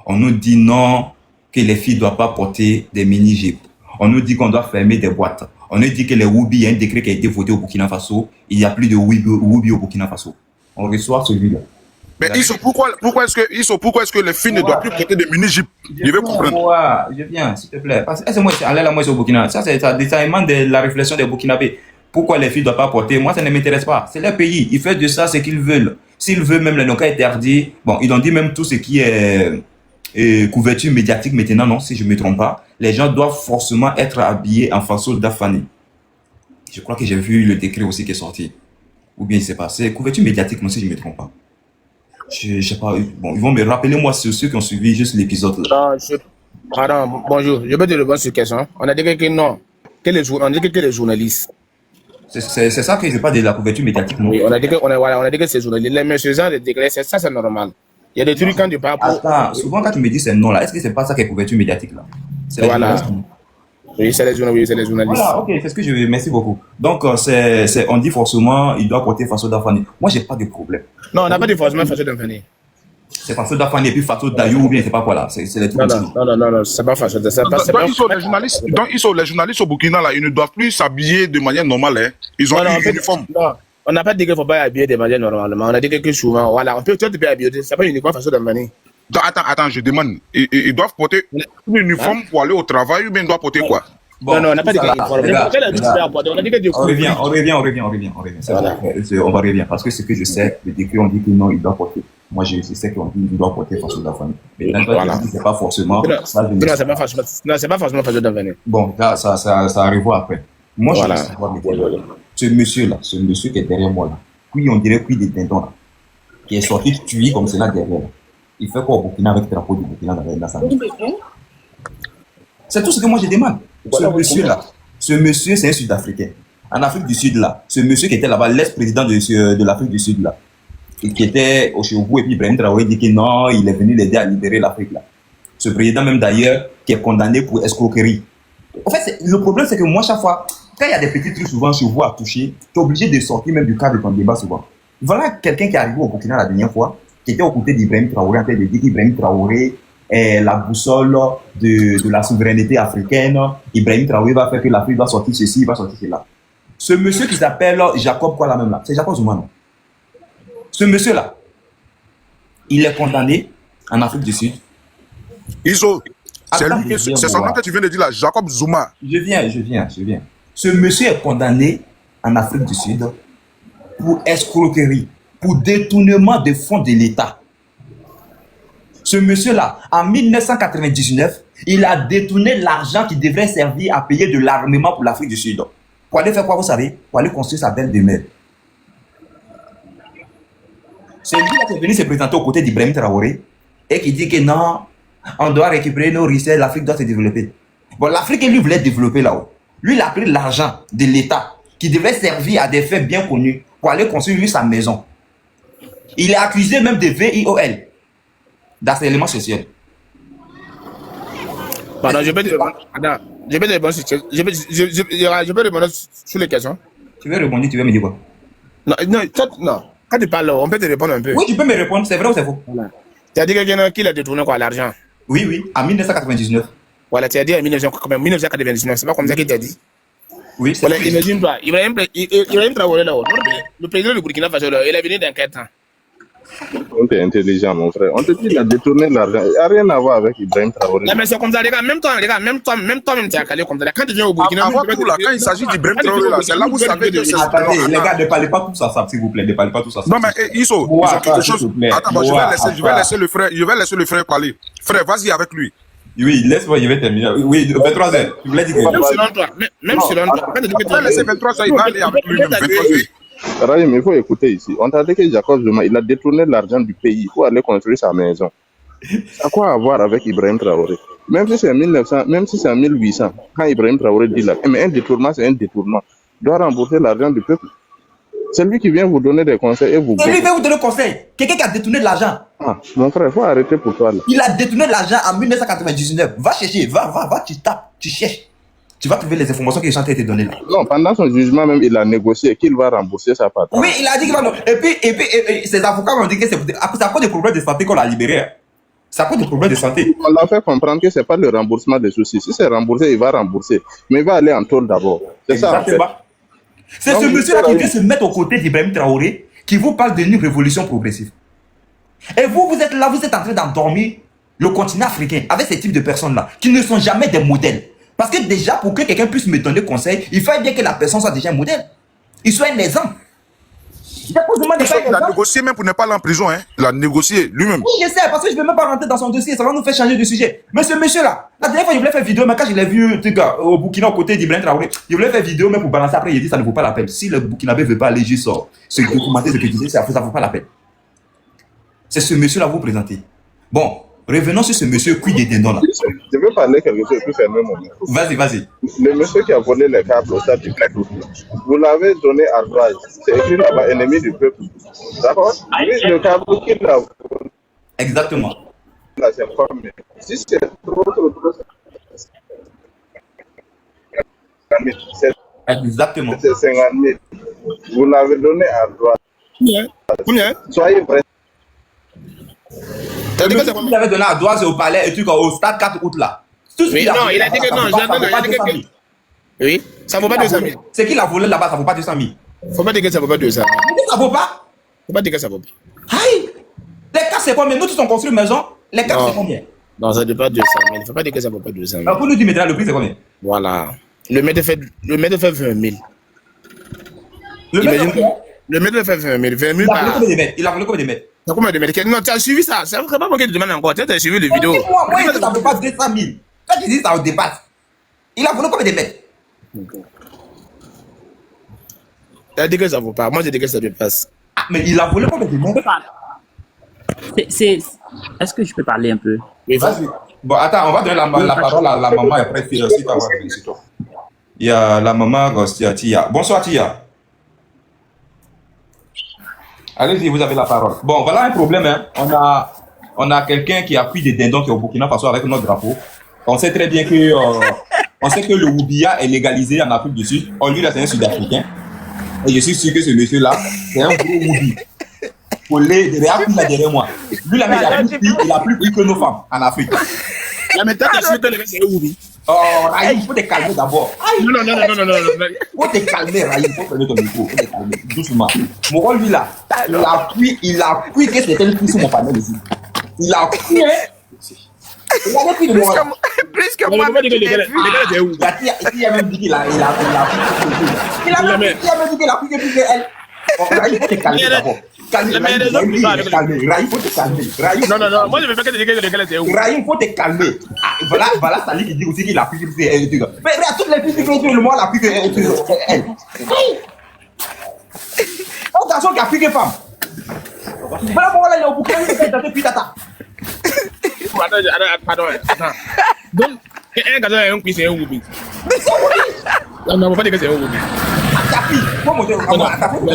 On nous dit non, que les filles ne doivent pas porter des mini-jupes. On nous dit qu'on doit fermer des boîtes. On nous dit que les Woubi, il y a un décret qui a été voté au Burkina Faso. Il n'y a plus de Woubi au Burkina Faso. On reçoit celui-là. Mais pourquoi est-ce que les filles ne doivent plus porter des mini-jupes? Je veux comprendre. Je viens, s'il te plaît. Parce que moi, allez là, moi, c'est au Burkina. Ça demande de la réflexion des Burkinabés. Pourquoi les filles ne doivent pas porter? Moi, ça ne m'intéresse pas. C'est leur pays. Ils font de ça ce qu'ils veulent. S'ils veulent même les noms interdits, bon, ils ont dit même tout ce qui est couverture médiatique maintenant, non, si je ne me trompe pas. Les gens doivent forcément être habillés en façon d'Afani. Je crois que j'ai vu le décret aussi qui est sorti. Ou bien il s'est passé. Couverture médiatique, non, si je ne me trompe pas. Je sais pas. Bon, ils vont me rappeler, moi, ceux qui ont suivi juste l'épisode là. Pardon, bonjour. Je peux te répondre sur cette question. On a dit que non. On dit que les journalistes. C'est ça que je parle de la couverture médiatique, non? Oui, on a dit que c'est journaliste. Les messieurs, genre de décret, ça, c'est normal. Il y a des trucs quand tu parles pour... Attends, souvent quand tu me dis c'est non là, est-ce que c'est pas ça qui est couverture médiatique là? Voilà. Oui, c'est les journalistes. Voilà, ok, c'est ce que je veux. Merci beaucoup. Donc, on dit forcément, il doit porter façon d'Afani. Moi, j'ai pas de problème. Non, on n'a pas de forcément façon d'Afani. C'est façon d'Afani et puis façon d'Ayou ou bien c'est pas quoi là. C'est les trucs. Non, c'est pas façon d'Afani. Donc, les journalistes au Burkina là, ils ne doivent plus s'habiller de manière normale. Hein. Ils ont une uniforme. Non. On n'a pas dit qu'il ne faut pas habiller de manière normalement. On a dit que souvent, voilà, on peut tout habiller. C'est pas uniquement façon d'Afani. Attends, je demande. Ils doivent porter une uniforme pour aller au travail ou bien ils doivent porter quoi? Bon, non, on n'a pas dit qu'il faut. On a dit que on revient. On va revenir parce que ce que je sais, le décret on dit que non, il doit porter. Moi, je sais qu'on dit qu'il doit porter façon d'Afani. Mais là, c'est pas forcément. Non, c'est pas forcément façon d'Afani. Bon, là, ça arrive après. Moi, je veux savoir ce monsieur-là, ce monsieur qui est derrière moi là, puis on dirait puis des dindons là, qui est sorti tué comme cela derrière. Il fait quoi au Burkina avec le drapeau du Burkina dans sa main? C'est tout ce que moi je demande. Ce monsieur-là, c'est un Sud-Africain. En Afrique du Sud, là, ce monsieur qui était là-bas, l'ex-président de l'Afrique du Sud, là, et qui était au Chevaux, et puis Ibrahim Traoré dit que non, il est venu l'aider à libérer l'Afrique, là. Ce président, même d'ailleurs, qui est condamné pour escroquerie. En fait, le problème, c'est que moi, chaque fois, quand il y a des petits trucs souvent chez vous à toucher, tu es obligé de sortir même du cadre de ton débat souvent. Voilà quelqu'un qui est arrivé au Burkina la dernière fois, qui était aux côtés d'Ibrahim Traoré, en train de dire qu'Ibrahim Traoré est la boussole de la souveraineté africaine. Ibrahim Traoré va faire que l'Afrique va sortir ceci, va sortir cela. Ce monsieur qui s'appelle Jacob, quoi là même là, c'est Jacob Zuma, non? Ce monsieur-là, il est condamné en Afrique du Sud. Iso, c'est son nom que tu viens de dire là, Jacob Zuma. Je viens. Ce monsieur est condamné en Afrique du Sud pour escroquerie, pour détournement de fonds de l'État. Ce monsieur-là, en 1999, il a détourné l'argent qui devrait servir à payer de l'armement pour l'Afrique du Sud. Pour aller faire quoi, vous savez? Pour aller construire sa belle demeure. C'est lui qui est venu se présenter aux côtés d'Ibrahim Traoré et qui dit que non, on doit récupérer nos richesses, l'Afrique doit se développer. Bon, l'Afrique, lui, voulait développer là-haut. Lui, il a pris l'argent de l'État qui devait servir à des faits bien connus pour aller construire lui sa maison. Il est accusé même de VIOL, d'harcèlement social. Pardon, je peux te répondre. Attends, je peux te répondre je peux répondre sur les questions. Tu veux répondre, tu veux me dire quoi? Non. Quand tu parles, on peut te répondre un peu. Oui, tu peux me répondre, c'est vrai ou c'est faux? Voilà. Tu as dit quelqu'un qui a détourné quoi, l'argent? Oui, en 1999. Voilà, tu as dit en 1999, c'est pas comme ça qu'il t'a dit. Oui, c'est voilà, imagine-toi, Ibrahim Traoré là-haut, le président du Burkina Faso là, il est venu dans quel temps? On est intelligent, mon frère. On te dit qu'il a détourné l'argent. Il n'y a rien à voir avec Ibrahim Traoré. Non, mais c'est comme ça, les gars. Même toi-même, tu as calé comme ça. Quand tu viens au Burkina Faso, quand il s'agit d'Ibrahim Traoré, là, c'est là où vous savez que c'est. Attendez, les gars, ne parlez pas tous ensemble, s'il vous plaît. Ne parlez pas tous ensemble. Non, mais Iso, ils ont quelque chose. Attends, je vais laisser le frère parler. Frère, vas-y avec lui. Oui, laisse-moi, je vais terminer. Oui, 23h. Tu voulais dire que. Même selon toi. On va laisser 23h, il va aller avec lui. 23h. Rahim, il faut écouter ici. On t'a dit que Jacob Zuma, il a détourné l'argent du pays pour aller construire sa maison. Ça a quoi à voir avec Ibrahim Traoré? Même si c'est en 1900, même si c'est en 1800, quand Ibrahim Traoré dit là, mais un détournement, c'est un détournement. Il doit rembourser l'argent du peuple. C'est lui qui vient vous donner des conseils et vous... C'est lui qui vient vous donner des conseils. Quelqu'un qui a détourné de l'argent. Ah, mon frère, il faut arrêter pour toi là. Il a détourné de l'argent en 1999. Va chercher, va, tu tapes, tu cherches. Tu vas trouver les informations qui ont été données là. Non, pendant son jugement même, il a négocié qu'il va rembourser sa part. Oui, il a dit qu'il va... Et puis, ses avocats m'ont dit que c'est à cause des problèmes de santé qu'on l'a libéré. C'est à cause des problèmes de santé. On l'a fait comprendre que ce n'est pas le remboursement des soucis. Si c'est remboursé, il va rembourser. Mais il va aller en tôle d'abord. C'est ça, en fait. C'est ce monsieur-là qui vient se mettre aux côtés d'Ibrahim Traoré qui vous parle d'une révolution progressive. Et vous êtes là, vous êtes en train d'endormir le continent africain avec ces types de personnes-là qui ne sont jamais des modèles. Parce que déjà, pour que quelqu'un puisse me donner conseil, il faut bien que la personne soit déjà un modèle. Il soit un exemple. Il a négocié même pour ne pas aller en prison. Hein. Il a négocié lui-même. Oui, je sais, parce que je ne veux même pas rentrer dans son dossier. Ça va nous faire changer de sujet. Mais ce monsieur-là, la dernière fois, il voulait faire vidéo, mais quand je l'ai vu au Burkina, aux côtés d'Ibrahim Traoré, il voulait faire vidéo, mais pour balancer après, il a dit ça ne vaut pas la peine. Si le Burkinabé ne veut pas aller juste se documenter ce que je disais, ça ne vaut pas la peine. C'est ce monsieur-là vous présenter. Bon, revenons sur ce monsieur qui est dedans là. Je veux parler quelque chose et puis fermer mon micro. Vas-y. Le monsieur qui a volé les câbles au stade du club, vous l'avez donné à droite. C'est écrit là-bas, ennemi du peuple. D'accord? Le câble qu'il a volé. Exactement. Là, c'est combien? Si c'est trop. Exactement. C'est 50 000. Vous l'avez donné à droite. Soyez prêts. Il avait donné à droite au palais et au stade 4 août là. Oui, non, il a dit que non, oui, ça ne vaut pas 200 000. C'est qu'il a volé là-bas, ça ne vaut pas 200 000. Faut pas dire que ça ne vaut pas 200 000. Ça ne vaut pas? Faut pas dire que ça ne vaut pas. Aïe! Les cas c'est combien? Nous tous on construit une maison. Les cas c'est combien? Non, ça ne vaut pas 200 000. Il ne faut pas dire que ça ne vaut pas 200 000. Alors pour nous dire maintenant le prix c'est combien? Voilà. Le mètre fait 20 000. Le mètre fait 20 000. 20 000 par... Il a volé combien de mètres? Combien de mètres? Non, tu as suivi ça. C'est pas moi qui te demande encore. Tu as suivi les vidéos. Moi, ça ne vaut pas 200 000. Quand tu dis ça, on dépasse. Il a volé combien de mètres? Tu as dit que ça ne vaut pas. Moi, j'ai dit que ça dépasse. Ah, mais il a volé combien de mètres? Est-ce que je peux parler un peu? Oui, vas-y. Bon, attends, on va donner la parole à la maman et après, si tu as une histoire. Il y a la maman, Tia. Bonsoir, Tia. Allez-y, vous avez la parole. Bon, voilà un problème. Hein. On a quelqu'un qui a pris des dindons qui est au Burkina Faso avec notre drapeau. On sait très bien que, on sait que le Woubia est légalisé en Afrique du Sud. On lui, là, c'est un Sud-Africain. Et je suis sûr que ce monsieur-là, c'est un gros Woubi. Regarde là derrière moi. Lui, là, il a plus pris que nos femmes en Afrique. La méthode est sûre que le mec c'est Woubi. Oh, Raïm, il faut te calmer d'abord. Non. Il faut te calmer, Raïm. Il faut fermer ton micro. Il faut te calmer. Doucement. Mon rôle, lui, là, il a pris que c'était une fille sur mon panel ici. Il a pris, il a pris de moi. Plus que moi, mais tu l'as vu. Il a même dit qu'il a pris. Il a même dit qu'il a pris plus qu'elle. Raïm, il faut te calmer d'abord. Calme, Raïm, faut te calmer. Non, moi je veux pas que tu dises que le gars c'est où. Raïm, faut te calmer. Voilà, Sali qui dit aussi qu'il a pris plus qu'elle. Mais regarde, toutes les filles qui ont le monde a pris qu'elle. Un garçon qui a pris que femme. Voilà pourquoi là, il est au bouquin, il est dans depuis tata. Pardon, attends. Donc, un garçon est un qui c'est un Woubi. Non, faut pas dire que c'est un Woubi. Tapi, faut montrer au caméra. Non,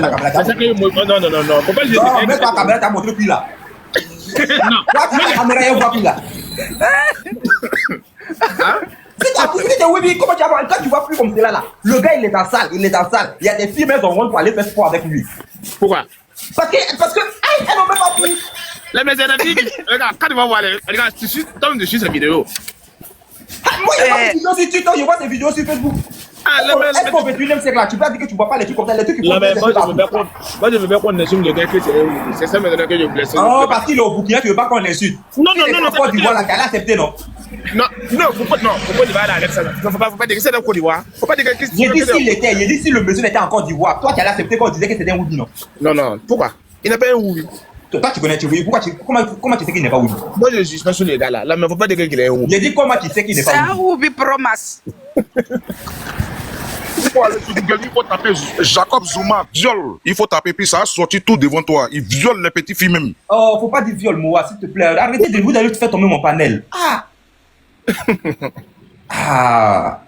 faut pas dire que non, mets pas la caméra, t'as montré puis là. Non, la caméra, elle voit puis là. Si t'as pris des Woubi, comment tu vas voir? Quand tu vois plus comme cela là, le gars il est dans la salle, il y a des filles même qui vont pour aller faire sport avec lui. Pourquoi? Parce que, elles n'ont même pas pris. La maison de vie, regarde, quand tu vas voir, regarde, tu suis cette vidéo. Moi, je vois des vidéos sur Facebook. Est-ce qu'au 21e siècle là, tu peux dire que tu vois pas les trucs comme ça, les trucs qui font moi, je veux pas qu'on insulte le gars que c'est ça maintenant que je blesse. Oh, parce qu'il est au Burkina, tu veux pas qu'on l'insulte. Non. Côte d'Ivoire, là, qu'elle a accepté, non? Non, faut pas dire avec ça. Faut pas dire que c'est dans Côte d'Ivoire. Faut pas dire que j'ai dit si le monsieur était en Côte d'Ivoire, toi, tu allais accepter qu'on disait que c'était un Woubi, non? Non, pourquoi? Il n'a pas un Woubi. Toi, tu connais, comment tu sais qu'il n'est pas Woubi? Moi, je suis pas sur les gars là. Là, mais faut pas dire qu'il est un Woubi. J'ai dit comment tu sais qu'il n'est pas Woubi? C'est un Woubi Promas. Il faut taper Jacob Zuma, viol. Il faut taper, puis ça a sorti tout devant toi. Il viole les petites filles même. Oh, faut pas dire viol, Moa, s'il te plaît. Arrêtez de vous aller te faire tomber mon panel.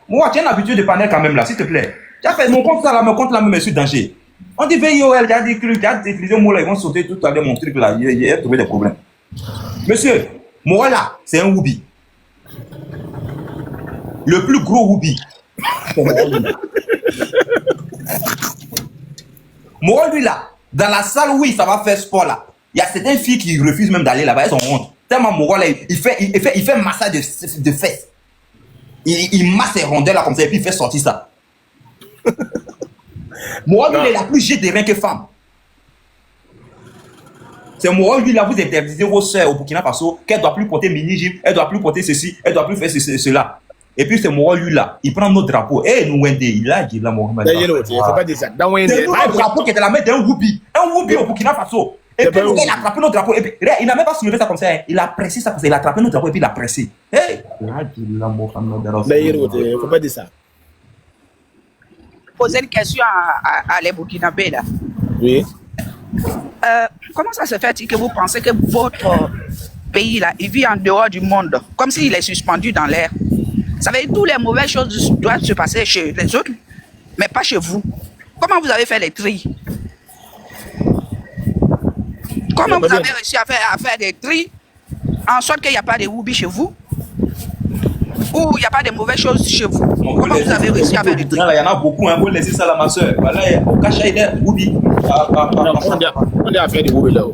Moa, tu as une habitude de panel quand même là, s'il te plaît. Tu as fait mon compte ça là, mon compte là, même sur danger. On dit VIOL, tu as dit que tu as utilisé le mot là, ils vont sauter tout à l'heure mon truc là. Il a trouvé des problèmes. Monsieur, Moa là, c'est un Woubi. Le plus gros Woubi. Moi, lui là, dans la salle où ça va faire sport là, il y a certaines filles qui refusent même d'aller là-bas, elles ont honte. Tellement Moral là, il fait massage de fesses. Il masse ses rondelles là comme ça et puis il fait sortir ça. Moral lui, il est la plus jet de rein que femme. C'est Moral lui là, vous interdisez vos soeurs au Burkina Faso qu'elle doit plus porter mini-gym, elle doit plus porter ceci, elle doit plus faire cela. Et puis c'est moi lui là, il prend notre drapeau. Eh, nous Wende, il a dit là, Mohamed. Faut pas dire ça. C'est notre drapeau qui est dans la main d'un Woubi. Un Woubi au Burkina Faso. Et puis il a attrapé notre drapeau. Et puis il n'a même pas soulevé ça comme ça. Il a pressé ça comme ça. Il a attrapé notre drapeau et puis il a pressé. Eh, il a dit là, Mohamed. Faut pas dire ça. Poser une question à les Burkinabés là. Oui. Comment ça se fait que vous pensez que votre pays là, il vit en dehors du monde, comme s'il est suspendu dans l'air? Ça veut dire que toutes les mauvaises choses doivent se passer chez les autres, mais pas chez vous. Comment vous avez fait les tris? Comment vous avez réussi à faire des tris en sorte qu'il n'y a pas de Woubi chez vous? Ou il n'y a pas de mauvaises choses chez vous? Comment vous avez réussi à faire des tris? Il y en a beaucoup, il faut laisser ça là, ma soeur. Voilà, au cachet, il y a des Woubi. On est à faire des Woubi là.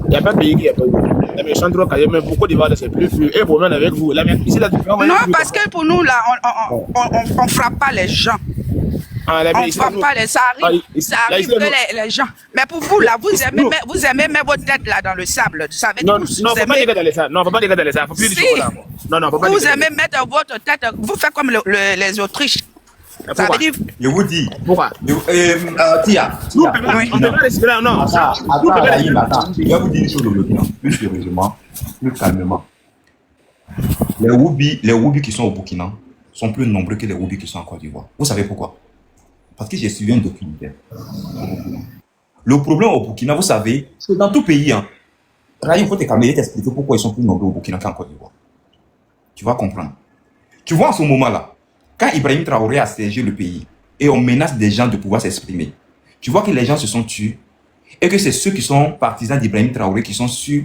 Il n'y a pas de pays qui n'a pas de Woubi. Mais je trop caillé, mais pourquoi d'Ivoire c'est plus fluide? Et pour avec vous, là, ici, là, non, parce que pour nous, là, on ne frappe pas les gens. On ne frappe pas les gens. Ça arrive que les gens. Mais pour vous, là, vous aimez mettre votre tête là dans le sable. Vous savez, non, faut pas dire dans les sables. Non, faut pas dire dans les sables. Faut plus dire là. Non, faut pas dire. Vous aimez mettre votre tête, vous faites comme les Autriches. Ça veut dire. Je vous dis. Pourquoi? Tia. On peut pas respirer, non. Attends. Je vais vous dire une chose au Burkina. Plus sérieusement, plus calmement. Les Woubi qui sont au Burkina sont plus nombreux que les Woubi qui sont en Côte d'Ivoire. Vous savez pourquoi? Parce que j'ai suivi un documentaire. Le problème au Burkina, vous savez, c'est dans tout pays. Il faut te calmer et t'expliquer pourquoi ils sont plus nombreux au Burkina qu'en Côte d'Ivoire. Tu vas comprendre. Tu vois en ce moment-là, Quand Ibrahim Traoré a siégé le pays et on menace des gens de pouvoir s'exprimer, tu vois que les gens se sont tués et que c'est ceux qui sont partisans d'Ibrahim Traoré qui sont sur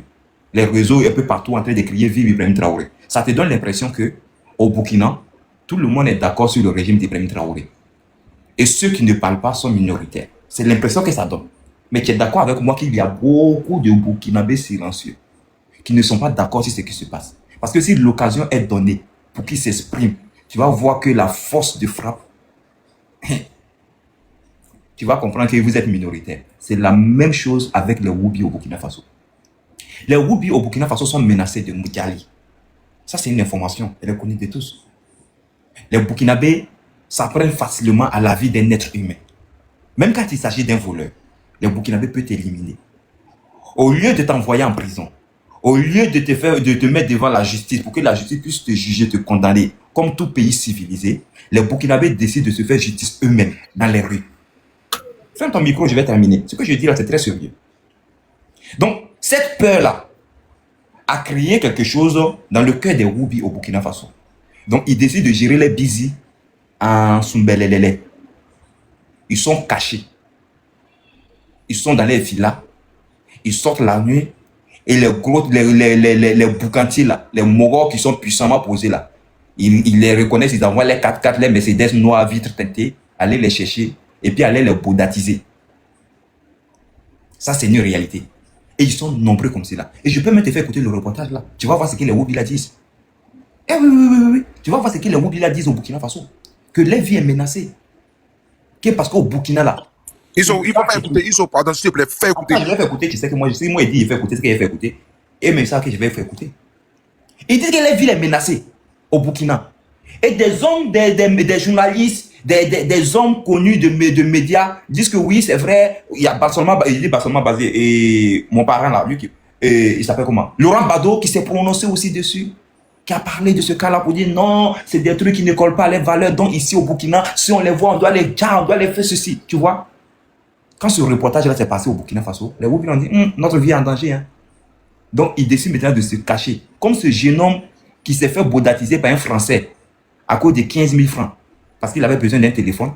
les réseaux et un peu partout en train de crier vive Ibrahim Traoré. Ça te donne l'impression que au Burkina, tout le monde est d'accord sur le régime d'Ibrahim Traoré. Et ceux qui ne parlent pas sont minoritaires. C'est l'impression que ça donne. Mais tu es d'accord avec moi qu'il y a beaucoup de Burkinabés silencieux qui ne sont pas d'accord sur ce qui se passe. Parce que si l'occasion est donnée pour qu'ils s'expriment, tu vas voir que la force de frappe, tu vas comprendre que vous êtes minoritaire. C'est la même chose avec les Woubi au Burkina Faso. Les Woubi au Burkina Faso sont menacés de Moudiali. Ça, c'est une information, elle est connue de tous. Les Burkinabés s'apprennent facilement à la vie d'un être humain. Même quand il s'agit d'un voleur, les Burkinabés peuvent t'éliminer. Au lieu de t'envoyer en prison, au lieu de te mettre devant la justice pour que la justice puisse te juger, te condamner, comme tout pays civilisé, les Burkinabés décident de se faire justice eux-mêmes dans les rues. Ferme ton micro, je vais terminer. Ce que je dis là, c'est très sérieux. Donc, cette peur-là a créé quelque chose dans le cœur des Woubi au Burkina Faso. Donc, ils décident de gérer les Bizi en Soumbelelele. Ils sont cachés. Ils sont dans les villas. Ils sortent la nuit. Et les gros, les boucantiers là, les Mogors qui sont puissamment posés là, ils les reconnaissent, ils envoient les 4x4, les Mercedes noirs, vitres teintées, aller les chercher et puis aller les bodatiser. Ça, c'est une réalité. Et ils sont nombreux comme cela. Et je peux même te faire écouter le reportage là. Tu vas voir ce que les Woubi là disent. Eh oui. Tu vas voir ce que les Woubi là disent au Burkina Faso. Que leur vie est menacée. Que parce qu'au Burkina là, il faut pas écouter, pardon, s'il te plaît, fais écouter. Je vais faire écouter, tu sais que moi, il dit, il fait écouter ce qu'il fait écouter. Et même ça que je vais faire écouter. Il dit que la ville est menacée au Burkina. Et des hommes, des journalistes, des hommes connus de médias disent que oui, c'est vrai, il y a Barcelone, il dit Barcelone basé, et mon parent là, lui, il s'appelle comment? Laurent Bado qui s'est prononcé aussi dessus, qui a parlé de ce cas-là pour dire non, c'est des trucs qui ne collent pas à les valeurs. Donc ici au Burkina, si on les voit, on doit les faire ceci, tu vois. Quand ce reportage-là s'est passé au Burkina Faso, les Woubi ont dit notre vie est en danger. Hein. Donc, ils décident maintenant de se cacher. Comme ce jeune homme qui s'est fait bodatiser par un Français à cause de 15 000 francs. Parce qu'il avait besoin d'un téléphone.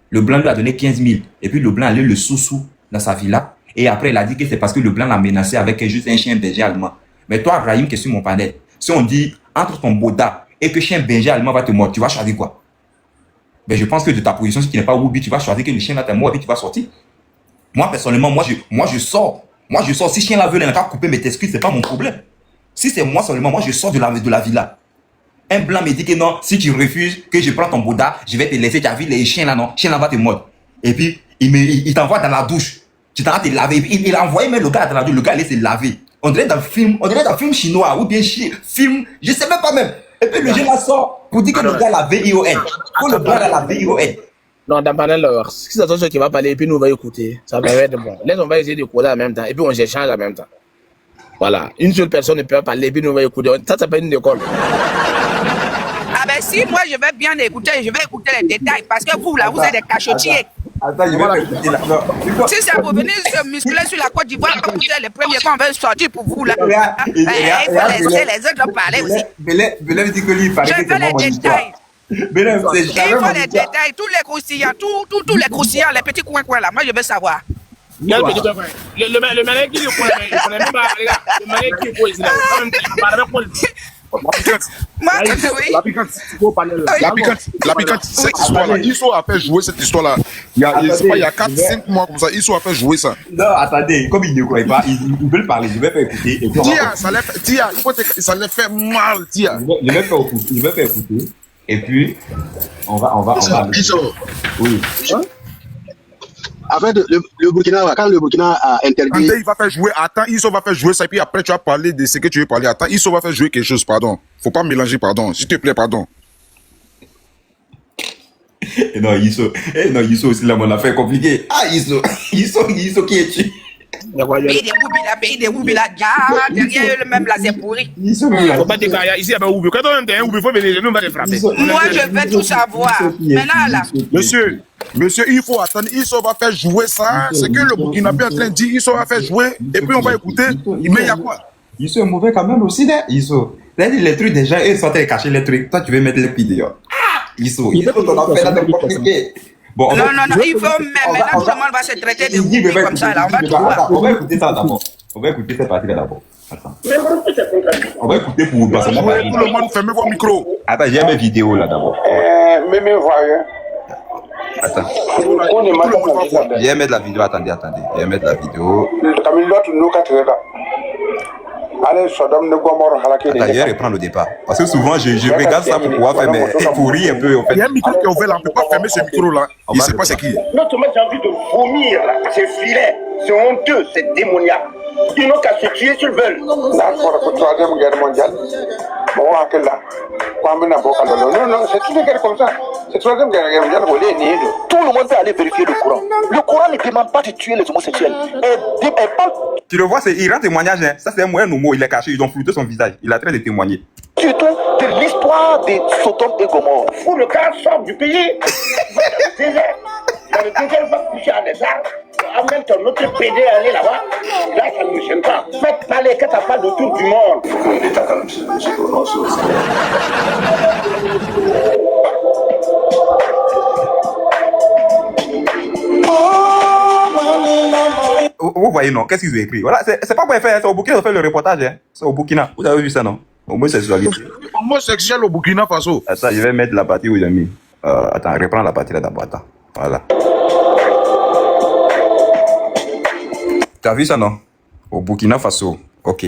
Le blanc lui a donné 15 000. Et puis, le blanc allait le sous-sous dans sa villa. Et après, il a dit que c'est parce que le blanc l'a menacé avec juste un chien berger allemand. Mais toi, Rahim, qui est sur mon panel, si on dit entre ton boda et que chien berger allemand va te mordre, tu vas choisir quoi? Ben, je pense que de ta position, si tu n'es pas Woubi, tu vas choisir que le chien là t'est mort et puis tu vas sortir. Moi, personnellement, moi, je sors. Moi, je sors. Si chien la veut, il n'a qu'à couper mes testicules, c'est pas mon problème. Si c'est moi seulement, moi, je sors de la villa. Un blanc me dit que non, si tu refuses que je prends ton boda, je vais te laisser. Tu as vu les chiens là, non? Chien là va te mordre. Et puis, il t'envoie dans la douche. Tu t'en vas te laver. Et puis, il a envoyé même le gars dans la douche. Le gars allait se laver. On dirait dans un film chinois ou bien film, je sais même pas même. Et puis, le jeune là sort pour dire que le gars a la VION. Pour le blanc a la VION. Non, dans le panel, si c'est toi qui va parler, et puis nous on va écouter. Ça va être bon. Là, on va essayer de coder en même temps, et puis on échange en même temps. Voilà. Une seule personne ne peut pas parler, et puis nous on va écouter. Ça s'appelle une école. Ah ben si, moi je vais bien écouter, je vais écouter les détails, parce que vous là, vous êtes des cachotiers. Attends, je vais écouter là. Si c'est pour venir se muscler sur la Côte d'Ivoire, comme vous êtes les premiers qu'on va sortir pour vous là. Il faut laisser les autres parler aussi. Belem dit que lui, il paraît que c'est les détails. Il faut les détails, tous les croustillants, tous les croustillants, les petits coins là, moi je veux savoir. Le mec qui est pour les mêmes regarde, le mec qui est pour les La piquante, cette histoire-là, Isso a fait jouer cette histoire-là. Il y a 4-5 mois comme ça, Isso a fait jouer ça. Non, attendez, comme il ne croit pas, ils veulent parler, je vais pas écouter. Tia, ça les fait mal, Tia. Je vais pas écouter. Et puis, on va. Oui. En fait, le Burkina, quand le Burkina a interdit... Il va faire jouer, attends, Isso va faire jouer ça, et puis après tu vas parler de ce que tu veux parler. Attends, Isso va faire jouer quelque chose, pardon. Faut pas mélanger, pardon. S'il te plaît, pardon. Non, Isso aussi, là, mon affaire compliquée. Ah, Isso qui est-tu? Pays des Woubi là, derrière eux-mêmes là, c'est pourri. Faut pas décailler. Ici, il y a un Woubi. Quand on a un Woubi, il faut venir, nous on va les frapper. Moi, je veux tout savoir. Maintenant là. Monsieur, il faut attendre. Isso va faire jouer ça. C'est que le Burkinabé est en train de dire. Isso va faire jouer. Et puis on va écouter. Mais il y a quoi? Isso est mauvais quand même aussi, Isso. Les trucs déjà, ils sont en train de cacher les trucs. Toi, tu veux mettre les pieds dehors. Ils on a fait là n'importe quoi. Bon, non, il faut maintenant tout le monde va se traiter de vous comme ça là. On va écouter ça d'abord. On va écouter cette partie là d'abord. Attends. On va écouter pour passer la partie. Tout le monde, fermez vos micros. Attends, j'ai mes vidéos là d'abord. Attends. Je vais mettre la vidéo. Attendez. Je vais mettre la vidéo. Attends, je vais reprendre le départ. Parce que souvent, je regarde ça pour pouvoir faire mes pour rire un peu. En fait. Il y a un micro qui est ouvert là, on ne peut pas fermer ce micro-là. Il ne sait pas ce qui est. Notamment, j'ai envie de vomir là. C'est filet, c'est honteux, c'est démoniaque. Ils n'ont qu'à se tuer s'ils veulent. D'accord, pour la Troisième Guerre mondiale. Bon, à quel là? Non, c'est une guerre comme ça. C'est la Troisième Guerre mondiale. Tout le monde peut aller vérifier le Coran. Le Coran ne demande pas de tuer les homosexuels. Tu le vois, il rend témoignage. Hein. Ça, c'est un moyen mot. Il est caché. Ils ont flouté son visage. Il a train de témoigner. Surtout de l'histoire de Sodome et Gomorrhe. Où le gars sort du pays. Dans le désert, va coucher à des arbres. En même temps, notre PD aller là-bas. Là, ça ne me gêne pas. Faites parler quand t'as pas le tour du monde. Vous voyez, non? Qu'est-ce qu'ils ont écrit? Voilà, c'est pas pour faire, c'est au Burkina, ils ont fait le reportage. Hein. C'est au Burkina. Vous avez vu ça, non? Homosexualité. Homosexuel au Burkina Faso. Attends, je vais mettre la partie où il a mis. Attends, reprends la partie là d'abord. Attends. Voilà. T'as vu ça, non? Au Burkina Faso. Ok.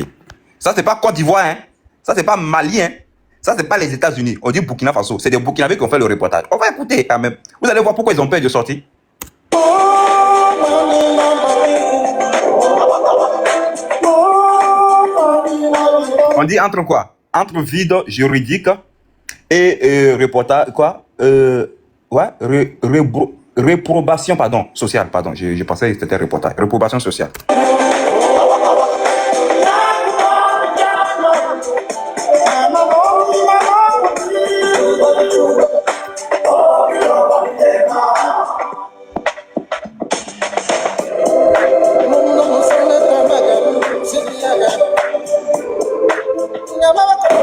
Ça, c'est pas Côte d'Ivoire, hein? Ça, c'est pas Mali, hein? Ça, c'est pas les États-Unis. On dit Burkina Faso. C'est des Burkinabés qui ont fait le reportage. On va écouter quand même. Vous allez voir pourquoi ils ont peur de sortir. On dit entre quoi? Entre vide juridique et reportage, quoi? Réprobation, pardon, sociale, pardon. Je pensais que c'était reportage. Réprobation sociale.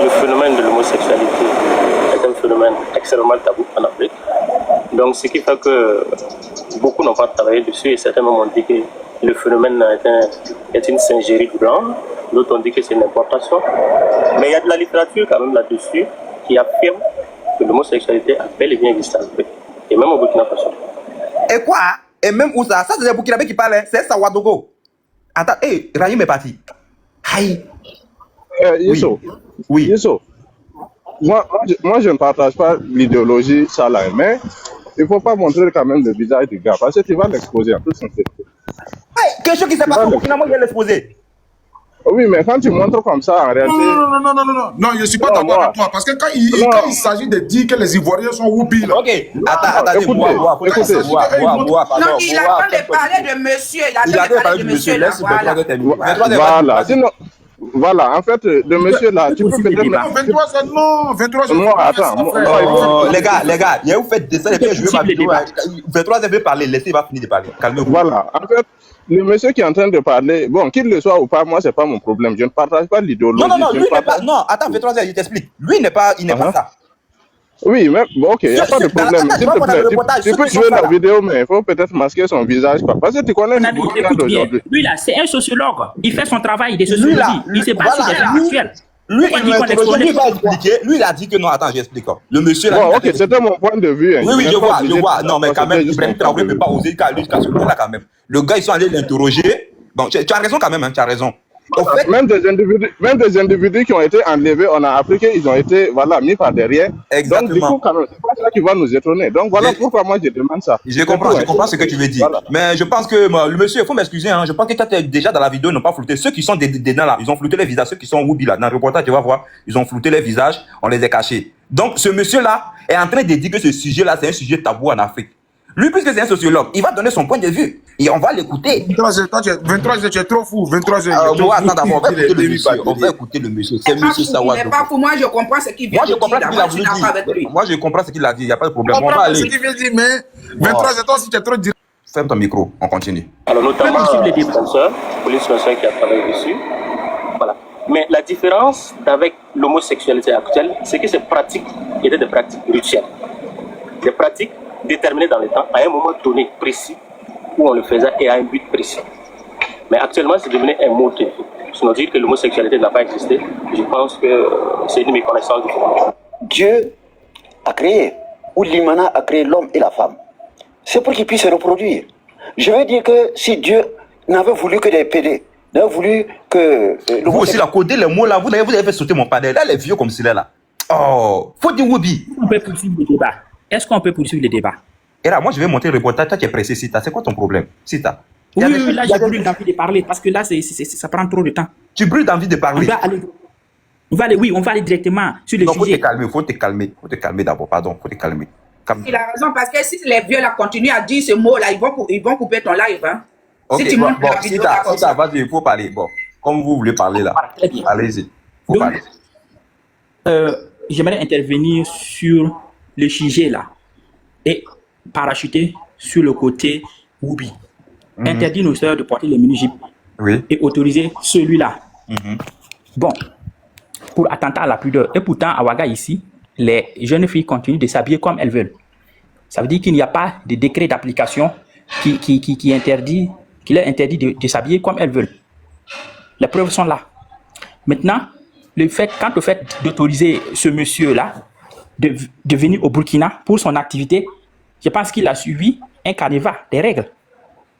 Le phénomène de l'homosexualité est un phénomène extrêmement tabou en Afrique. Donc, ce qui fait que beaucoup n'ont pas travaillé dessus et certains m'ont dit que le phénomène est une singerie de blanc. D'autres ont dit que c'est une importation. Mais il y a de la littérature quand même là-dessus qui affirme que l'homosexualité a bel et bien existé en Afrique. Et même au Burkina Faso. Et quoi? Et même où ça? Ça, c'est les Burkinabés qui parlent. C'est Sawadogo. Attends, hé, Rahim est parti. Aïe. Yisso. Oui. Yisso. Moi, je ne partage pas l'idéologie ça là, mais il ne faut pas montrer quand même le visage du gars parce que tu vas l'exposer en toute sincérité. Quelque chose qui s'est passé au Burkina, moi, je vais l'exposer. Oui, mais quand tu montres comme ça, en réalité... Non, je ne suis pas d'accord avec toi. Parce que quand il s'agit de dire que les Ivoiriens sont whoopis, là... Ok, attends, écoutez. Non, il a pas de parler de monsieur. Il a pas de parler de monsieur. Voilà. Sinon, voilà, en fait, le monsieur là, tu peux peut-être... Non, 23 c'est... Non, attends. Les gars, il y a vous faites des scènes et puis je veux ma vidéo. 23 veut parler, laissez, il va finir de parler. Calmez-vous. Voilà, en fait, le monsieur qui est en train de parler, bon, qu'il le soit ou pas, moi, c'est pas mon problème. Je ne partage pas l'idéologie. Non, lui n'est pas... Non, attends, 23 je t'explique. Lui, il n'est pas ça. Oui, mais bon, ok, il n'y a pas de problème. S'il te plaît, tu peux jouer la vidéo, mais il faut peut-être masquer son visage. Parce que tu connais le Burkina d'aujourd'hui. Lui, là, c'est un sociologue. Il fait son travail de sociologie. Il s'est basé sur les faits actuels. Lui, il a dit que non, attends, j'explique. Le monsieur là. Bon, ok, c'était mon point de vue. Hein. Oui, je vois. Non, mais quand même, Ibrahim Traoré ne peut pas oser qu'à lui, là, quand même. Le gars, ils sont allés l'interroger. Bon, tu as raison quand même, tu as raison. En fait, même des individus qui ont été enlevés, on a appris qu'ils ont été mis par derrière. Exactement. Donc, du coup, quand même, c'est pas ça qui va nous étonner. Donc, voilà pourquoi moi, je demande ça. Je comprends ce que tu veux dire. Voilà. Mais je pense que le monsieur, il faut m'excuser. Hein, je pense que toi, déjà dans la vidéo, ils n'ont pas flouté. Ceux qui sont dedans là, ils ont flouté les visages. Ceux qui sont Woubi là, dans le reportage, tu vas voir, ils ont flouté les visages, on les a cachés. Donc, ce monsieur-là est en train de dire que ce sujet-là, c'est un sujet tabou en Afrique. Lui, puisque c'est un sociologue, il va donner son point de vue et on va l'écouter. 23, tu es trop fou. 23, attends d'abord, on va écouter le monsieur. C'est monsieur Sawadogo. Il n'est pas fou, moi je comprends ce qu'il vient de dire. Moi je comprends ce qu'il a dit, il n'y a pas de problème. On va aller. Ce qu'il veut dire, mais 23, c'est toi si tu es trop direct. Ferme ton micro, on continue. Alors notamment, police sponsor qui a travaillé dessus. Voilà. Mais la différence avec l'homosexualité actuelle, c'est que ces pratiques étaient des pratiques rituelles. des pratiques déterminées dans le temps, à un moment donné précis, où on le faisait et à un but précis. Mais actuellement, c'est devenu un mot de vie. Sinon, dire que l'homosexualité n'a pas existé, je pense que c'est une méconnaissance du monde. Dieu a créé, ou l'Imana a créé l'homme et la femme. C'est pour qu'ils puissent se reproduire. Je veux dire que si Dieu n'avait voulu que des PD, n'avait voulu que... vous aussi, la coder les mots là, vous avez fait sauter mon panel. Là, les vieux comme celui là. Oh, faut dire Woubi. On peut poursuivre le débat. Est-ce qu'on peut poursuivre le débat? Et là, moi, je vais monter le reportage. Toi, tu es pressé, Sita. C'est quoi ton problème, Sita? Oui, là, j'ai brûle d'envie de parler parce que là, ça prend trop de temps. Tu brûles d'envie de parler? On va aller directement sur le sujet. Faut te calmer d'abord, pardon, faut te calmer. Il a raison, parce que si les vieux là continuent à dire ce mot là, ils vont couper ton live. Hein. Okay, si tu montres la vidéo là, comme ça. Il faut parler. Bon, comme vous voulez parler là. Allez-y. J'aimerais intervenir sur le sujet là et parachuter sur le côté Woubi. Interdire nos sœurs de porter les mini-jupes et autoriser celui-là. Bon, pour attentat à la pudeur. Et pourtant, à Ouaga ici, les jeunes filles continuent de s'habiller comme elles veulent. Ça veut dire qu'il n'y a pas de décret d'application qui leur interdit de s'habiller comme elles veulent. Les preuves sont là. Maintenant, quant au fait d'autoriser ce monsieur-là de venir au Burkina pour son activité, je pense qu'il a suivi un canevas des règles.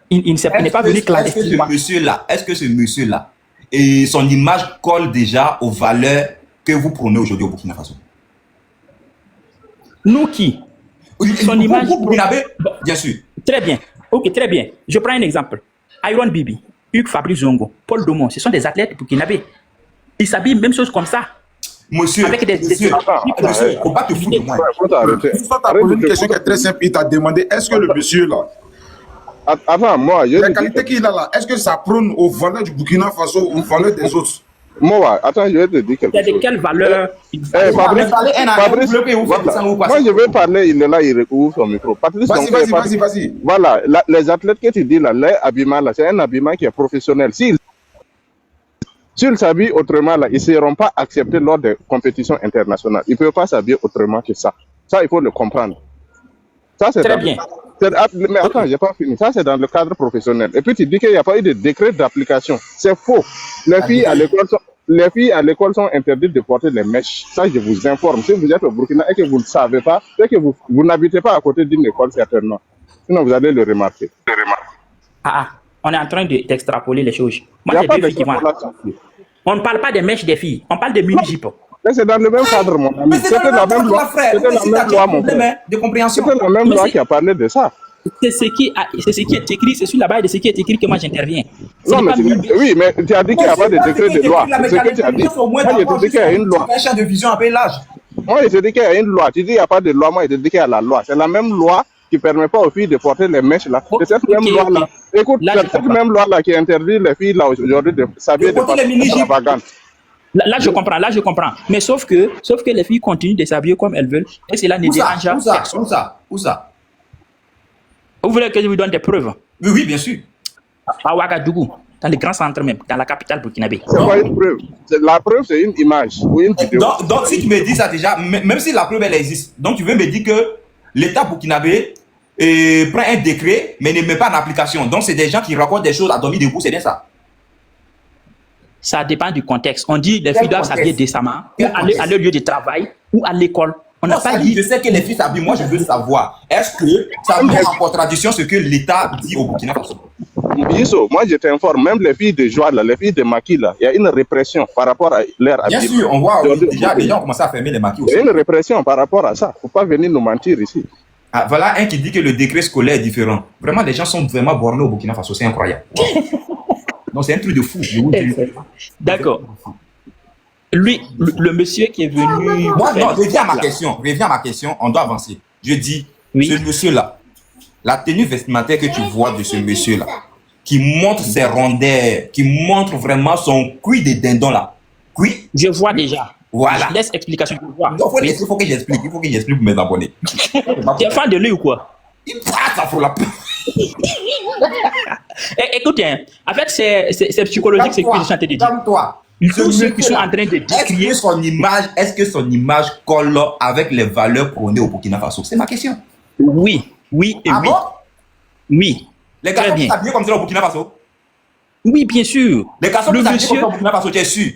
Il n'est pas venu clandestinement. Est-ce que ce monsieur-là, et son image colle déjà aux valeurs que vous prônez aujourd'hui au Burkina Faso? Nous qui? Son image... Bien sûr. Très bien. Ok, très bien. Je prends un exemple. Iron Bibi, Hugues Fabrice Zongo, Paul Domon, ce sont des athlètes burkinabés. Ils s'habillent même chose comme ça. Monsieur, avec monsieur, faut pas te foutre de moi. Il faut poser une question qui est très simple. Il t'a demandé, est-ce que le monsieur là, avant moi, la qualité qu'il a là, est-ce que ça prône aux valeurs du Burkina Faso ou aux valeurs des autres? Moi, attends, je vais te dire quelque chose. De quelles valeurs? Fabrice, moi je vais parler, il est là, il recouvre son micro. Vas-y. Voilà, les athlètes que tu dis là, les habillements là, c'est un habillement qui est professionnel. S'ils s'habillent autrement là, ils ne seront pas acceptés lors des compétitions internationales. Ils ne peuvent pas s'habiller autrement que ça. Ça, il faut le comprendre. Ça, c'est très bien. Mais attends, j'ai pas fini. Ça, c'est dans le cadre professionnel. Et puis, tu dis qu'il n'y a pas eu de décret d'application. C'est faux. Les filles à l'école sont interdites de porter les mèches. Ça, je vous informe. Si vous êtes au Burkina et que vous ne le savez pas, c'est que vous n'habitez pas à côté d'une école, certainement. Sinon, vous allez le remarquer. On est en train d'extrapoler les choses. Moi, j'ai deux filles qui vont... On ne parle pas des mèches des filles. On parle des mini-jupes. Mais c'est dans le même cadre, mon ami. C'était la même loi. C'était la même loi, mon frère. C'était la même loi qui a parlé de ça. C'est ce qui est écrit, c'est sur la base de ce qui est écrit que moi j'interviens. Non, mais oui, mais tu as dit qu'il n'y a pas de décret de loi. C'est ce que tu as dit. Moi, je te dis qu'il y a une loi. Un champ de vision après l'âge. Moi, je te dis qu'il y a une loi. Tu dis qu'il n'y a pas de loi. Moi, je te dis qu'il y a la loi. C'est la même loi qui ne permet pas aux filles de porter les mèches là. C'est cette même loi-là. Écoute, c'est cette même loi-là qui interdit les filles là aujourd'hui de s'habiller de façon extravagante. Là, je comprends. Mais sauf que les filles continuent de s'habiller comme elles veulent et cela ne dérange personne. Où ça? Vous voulez que je vous donne des preuves? Oui, bien sûr. À Ouagadougou, dans les grands centres même, dans la capitale burkinabé. C'est pas une preuve. La preuve, c'est une image ou une vidéo. Donc, si tu me dis ça déjà, même si la preuve, elle existe, donc tu veux me dire que l'État burkinabé prend un décret, mais ne met pas en application. Donc, c'est des gens qui racontent des choses à dormir debout, c'est bien ça? Ça dépend du contexte. On dit que les filles doivent s'habiller décemment, ou aller à leur lieu de travail, ou à l'école. On n'a pas dit. Je sais que les filles s'habillent. Moi, je veux savoir. Est-ce que ça met en contradiction ce que l'État dit au Burkina Faso? Biso, moi, je t'informe, même les filles de joie, là, les filles de maquis, là, il y a une répression par rapport à leur habillement. Bien sûr, on voit déjà les gens ont commencé à fermer les maquis aussi. Il y a une répression par rapport à ça. Il ne faut pas venir nous mentir ici. Ah, voilà un qui dit que le décret scolaire est différent. Vraiment, les gens sont vraiment bornés au Burkina Faso. C'est incroyable. Non, c'est un truc de fou. D'accord. Lui, le monsieur qui est venu... Moi, non, reviens à ma question. On doit avancer. Je dis, ce monsieur-là, la tenue vestimentaire que tu vois de ce monsieur-là, qui montre ses rondeurs, qui montre vraiment son cuir de dindon là. Oui. Je vois déjà. Voilà. Je laisse explication. Il faut que j'explique. Il faut que j'explique pour mes abonnés. Tu es fan de lui ou quoi? Il passe ça pour la... Écoutez, hein, en fait, c'est psychologique, c'est ce que je suis en train de dire. Calme-toi. Tous ceux qui sont en train de décrire... Est-ce que son image colle avec les valeurs prônées au Burkina Faso? C'est ma question. Oui, oui et Ah oui. bon? Oui. Les Très garçons bien. sont habillés comme ça au Burkina Faso? Oui, bien sûr. Les garçons Le sont habillés comme monsieur, ça au Burkina Faso, tu es sûr?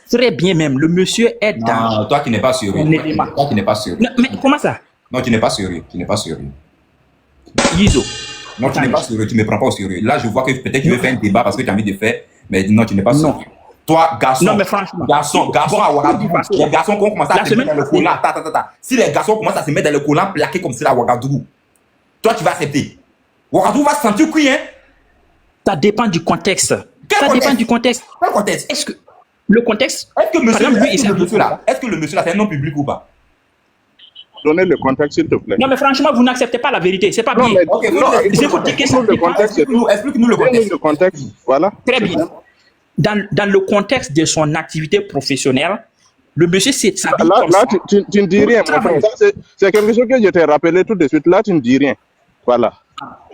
très bien même, le monsieur est dans Non, toi qui n'es pas sérieux. son élément. Toi qui n'es pas sérieux. Non, mais comment ça? Non, tu n'es pas sérieux. Tu n'es pas sérieux. Yizo. Non, tu n'es pas sérieux. Tu ne me prends pas au sérieux. Là, je vois que peut-être tu veux faire un débat parce que tu as envie de faire. Mais non, tu n'es pas sérieux. Non. Toi, garçon. Non, mais franchement. Garçon à Ouagadougou. Les garçons qui ont commencé à La se mettre semaine dans le collant. Si les garçons commencent à se mettre dans le collant plaqué comme ça à Ouagadougou, toi, tu vas accepter. Ouagadougou va se sentir cuit, hein? Ça dépend du contexte. Quel Ça contexte? dépend du contexte. Quel contexte? Est-ce que le contexte, Est-ce que par monsieur, exemple, lui, il est-ce que le s'habille monsieur là, est-ce que le monsieur là, c'est un nom public ou pas? Donnez le contexte, s'il te plaît. Non, mais franchement, vous n'acceptez pas la vérité. C'est pas Non, bien. mais Ok, non, Je vous dis que ça explique-nous le dépend. contexte. Explique-nous le Donnez contexte. le contexte. Voilà. Très bien. Dans le contexte de son activité professionnelle, le monsieur s'habille Là, comme là ça. tu ne dis rien, mon frère. Ça, c'est quelque chose que je t'ai rappelé tout de suite. Là, tu ne dis rien. Voilà.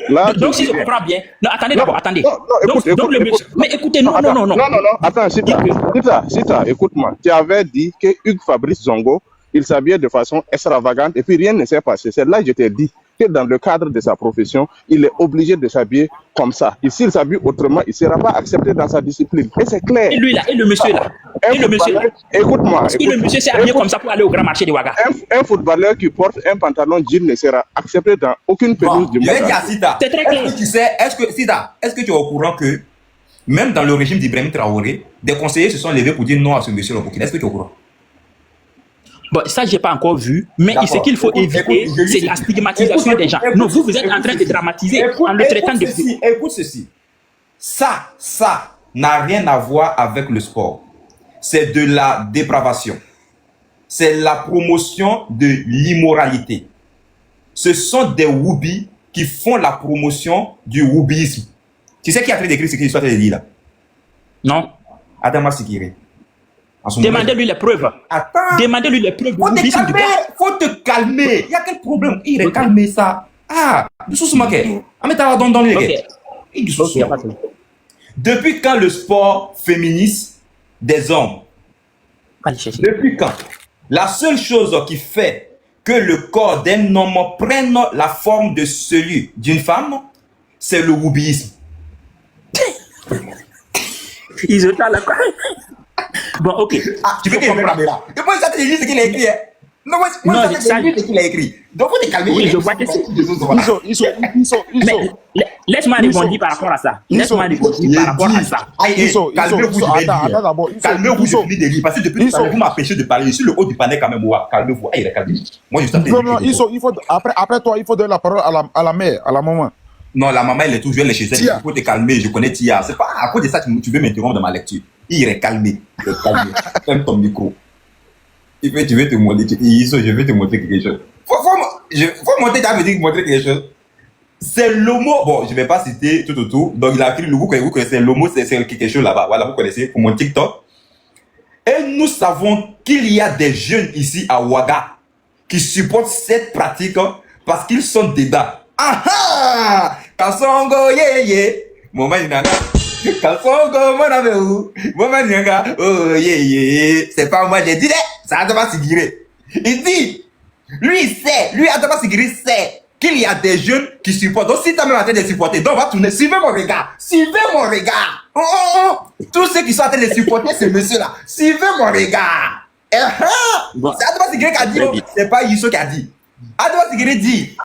Là, Donc, si tu je dis rien. comprends bien. Non, attendez Non, d'abord, attendez. non, non, écoute, Donc, le écoute. monsieur. Mais écoutez, non, Attends, non. Attends, Sita, écoute-moi. Tu avais dit que Hugues Zongo, il s'habillait de façon extravagante et puis rien ne s'est passé. C'est là que je t'ai dit que dans le cadre de sa profession, il est obligé de s'habiller comme ça. Et s'il s'habille autrement, il ne sera pas accepté dans sa discipline. Et c'est clair. Et lui là, et le monsieur là. Et le monsieur là. Écoute-moi. Est-ce que le monsieur s'est habillé comme ça pour aller au grand marché de Ouaga? Un footballeur qui porte un pantalon jean ne sera accepté dans aucune pelouse du Je monde. vais dire à Sita, C'est très clair. est-ce que tu sais, Sita, est-ce que tu es au courant que même dans le régime d'Ibrahim Traoré, des conseillers se sont levés pour dire non à ce monsieur au Burkina? Est-ce que tu es au courant? Bon, ça, je n'ai pas encore vu, mais ce qu'il faut éviter, c'est la stigmatisation des gens. Non, vous êtes en train de dramatiser en le traitant de... Écoute ceci. Ça n'a rien à voir avec le sport. C'est de la dépravation. C'est la promotion de l'immoralité. Ce sont des woubis qui font la promotion du woubisme. Tu sais qui a fait d'écrire ce qu'il soit de dire là? Non. Adama Sikiri. Demandez-lui les preuves. Attends. Demandez-lui les preuves. Faut te calmer. Il y a quel problème? Il est calmé ça. Ah, doucement. Depuis quand le sport féministe des hommes? Depuis quand? La seule chose qui fait que le corps d'un homme prenne la forme de celui d'une femme, c'est le woubisme. Ils ont la quoi? Bon, ok. Ah, tu veux qu'il me ramène là? Et moi, ça te dit ce qu'il a écrit. Hein? Non, moi, ça te dit ce qu'il a écrit. Donc, faut te calmer. Oui, je vois que c'est... Laisse-moi répondre par rapport à ça. Laisse-moi répondre par rapport à ça. Calmez-vous, je finis de lire. Parce que depuis tout à l'heure, vous m'empêchez de parler. Je suis le haut du panel quand même. Calmez-vous. Moi, je suis en train de lire. Il faut, après toi, il faut donner la parole à la mère, à la maman. Non, la maman, elle est toujours chez elle. Il faut te calmer. Je connais Tia. C'est pas à cause de ça que tu veux m'interrompre dans ma lecture. Il est calmé. Ferme ton micro. Tu veux te montrer. Je vais te montrer quelque chose. Faut montrer, ça veut dire montrer quelque chose. C'est l'homo. Bon, je ne vais pas citer tout. Donc, il a écrit, vous connaissez l'homo, c'est quelque chose là-bas. Voilà, vous connaissez pour mon TikTok. Et nous savons qu'il y a des jeunes ici à Ouaga qui supportent cette pratique parce qu'ils sont dedans. Ah ah! Kasongo yeye. Moment nanga. Kasongo mon ami. Moment nanga. Oh yeye. C'est pas moi, j'ai dit, ça a pas sigiré. Il dit, lui Adama Sigiri sait qu'il y a des jeunes qui supportent. Donc si tu as même en train de supporter, donc on va tourner, suivez mon regard. Tous ceux qui sont en train de supporter ce monsieur-là, suivez mon regard. C'est Adama Sigiri qui a dit, c'est pas Yisso qui a dit. Adama Sigiri dit,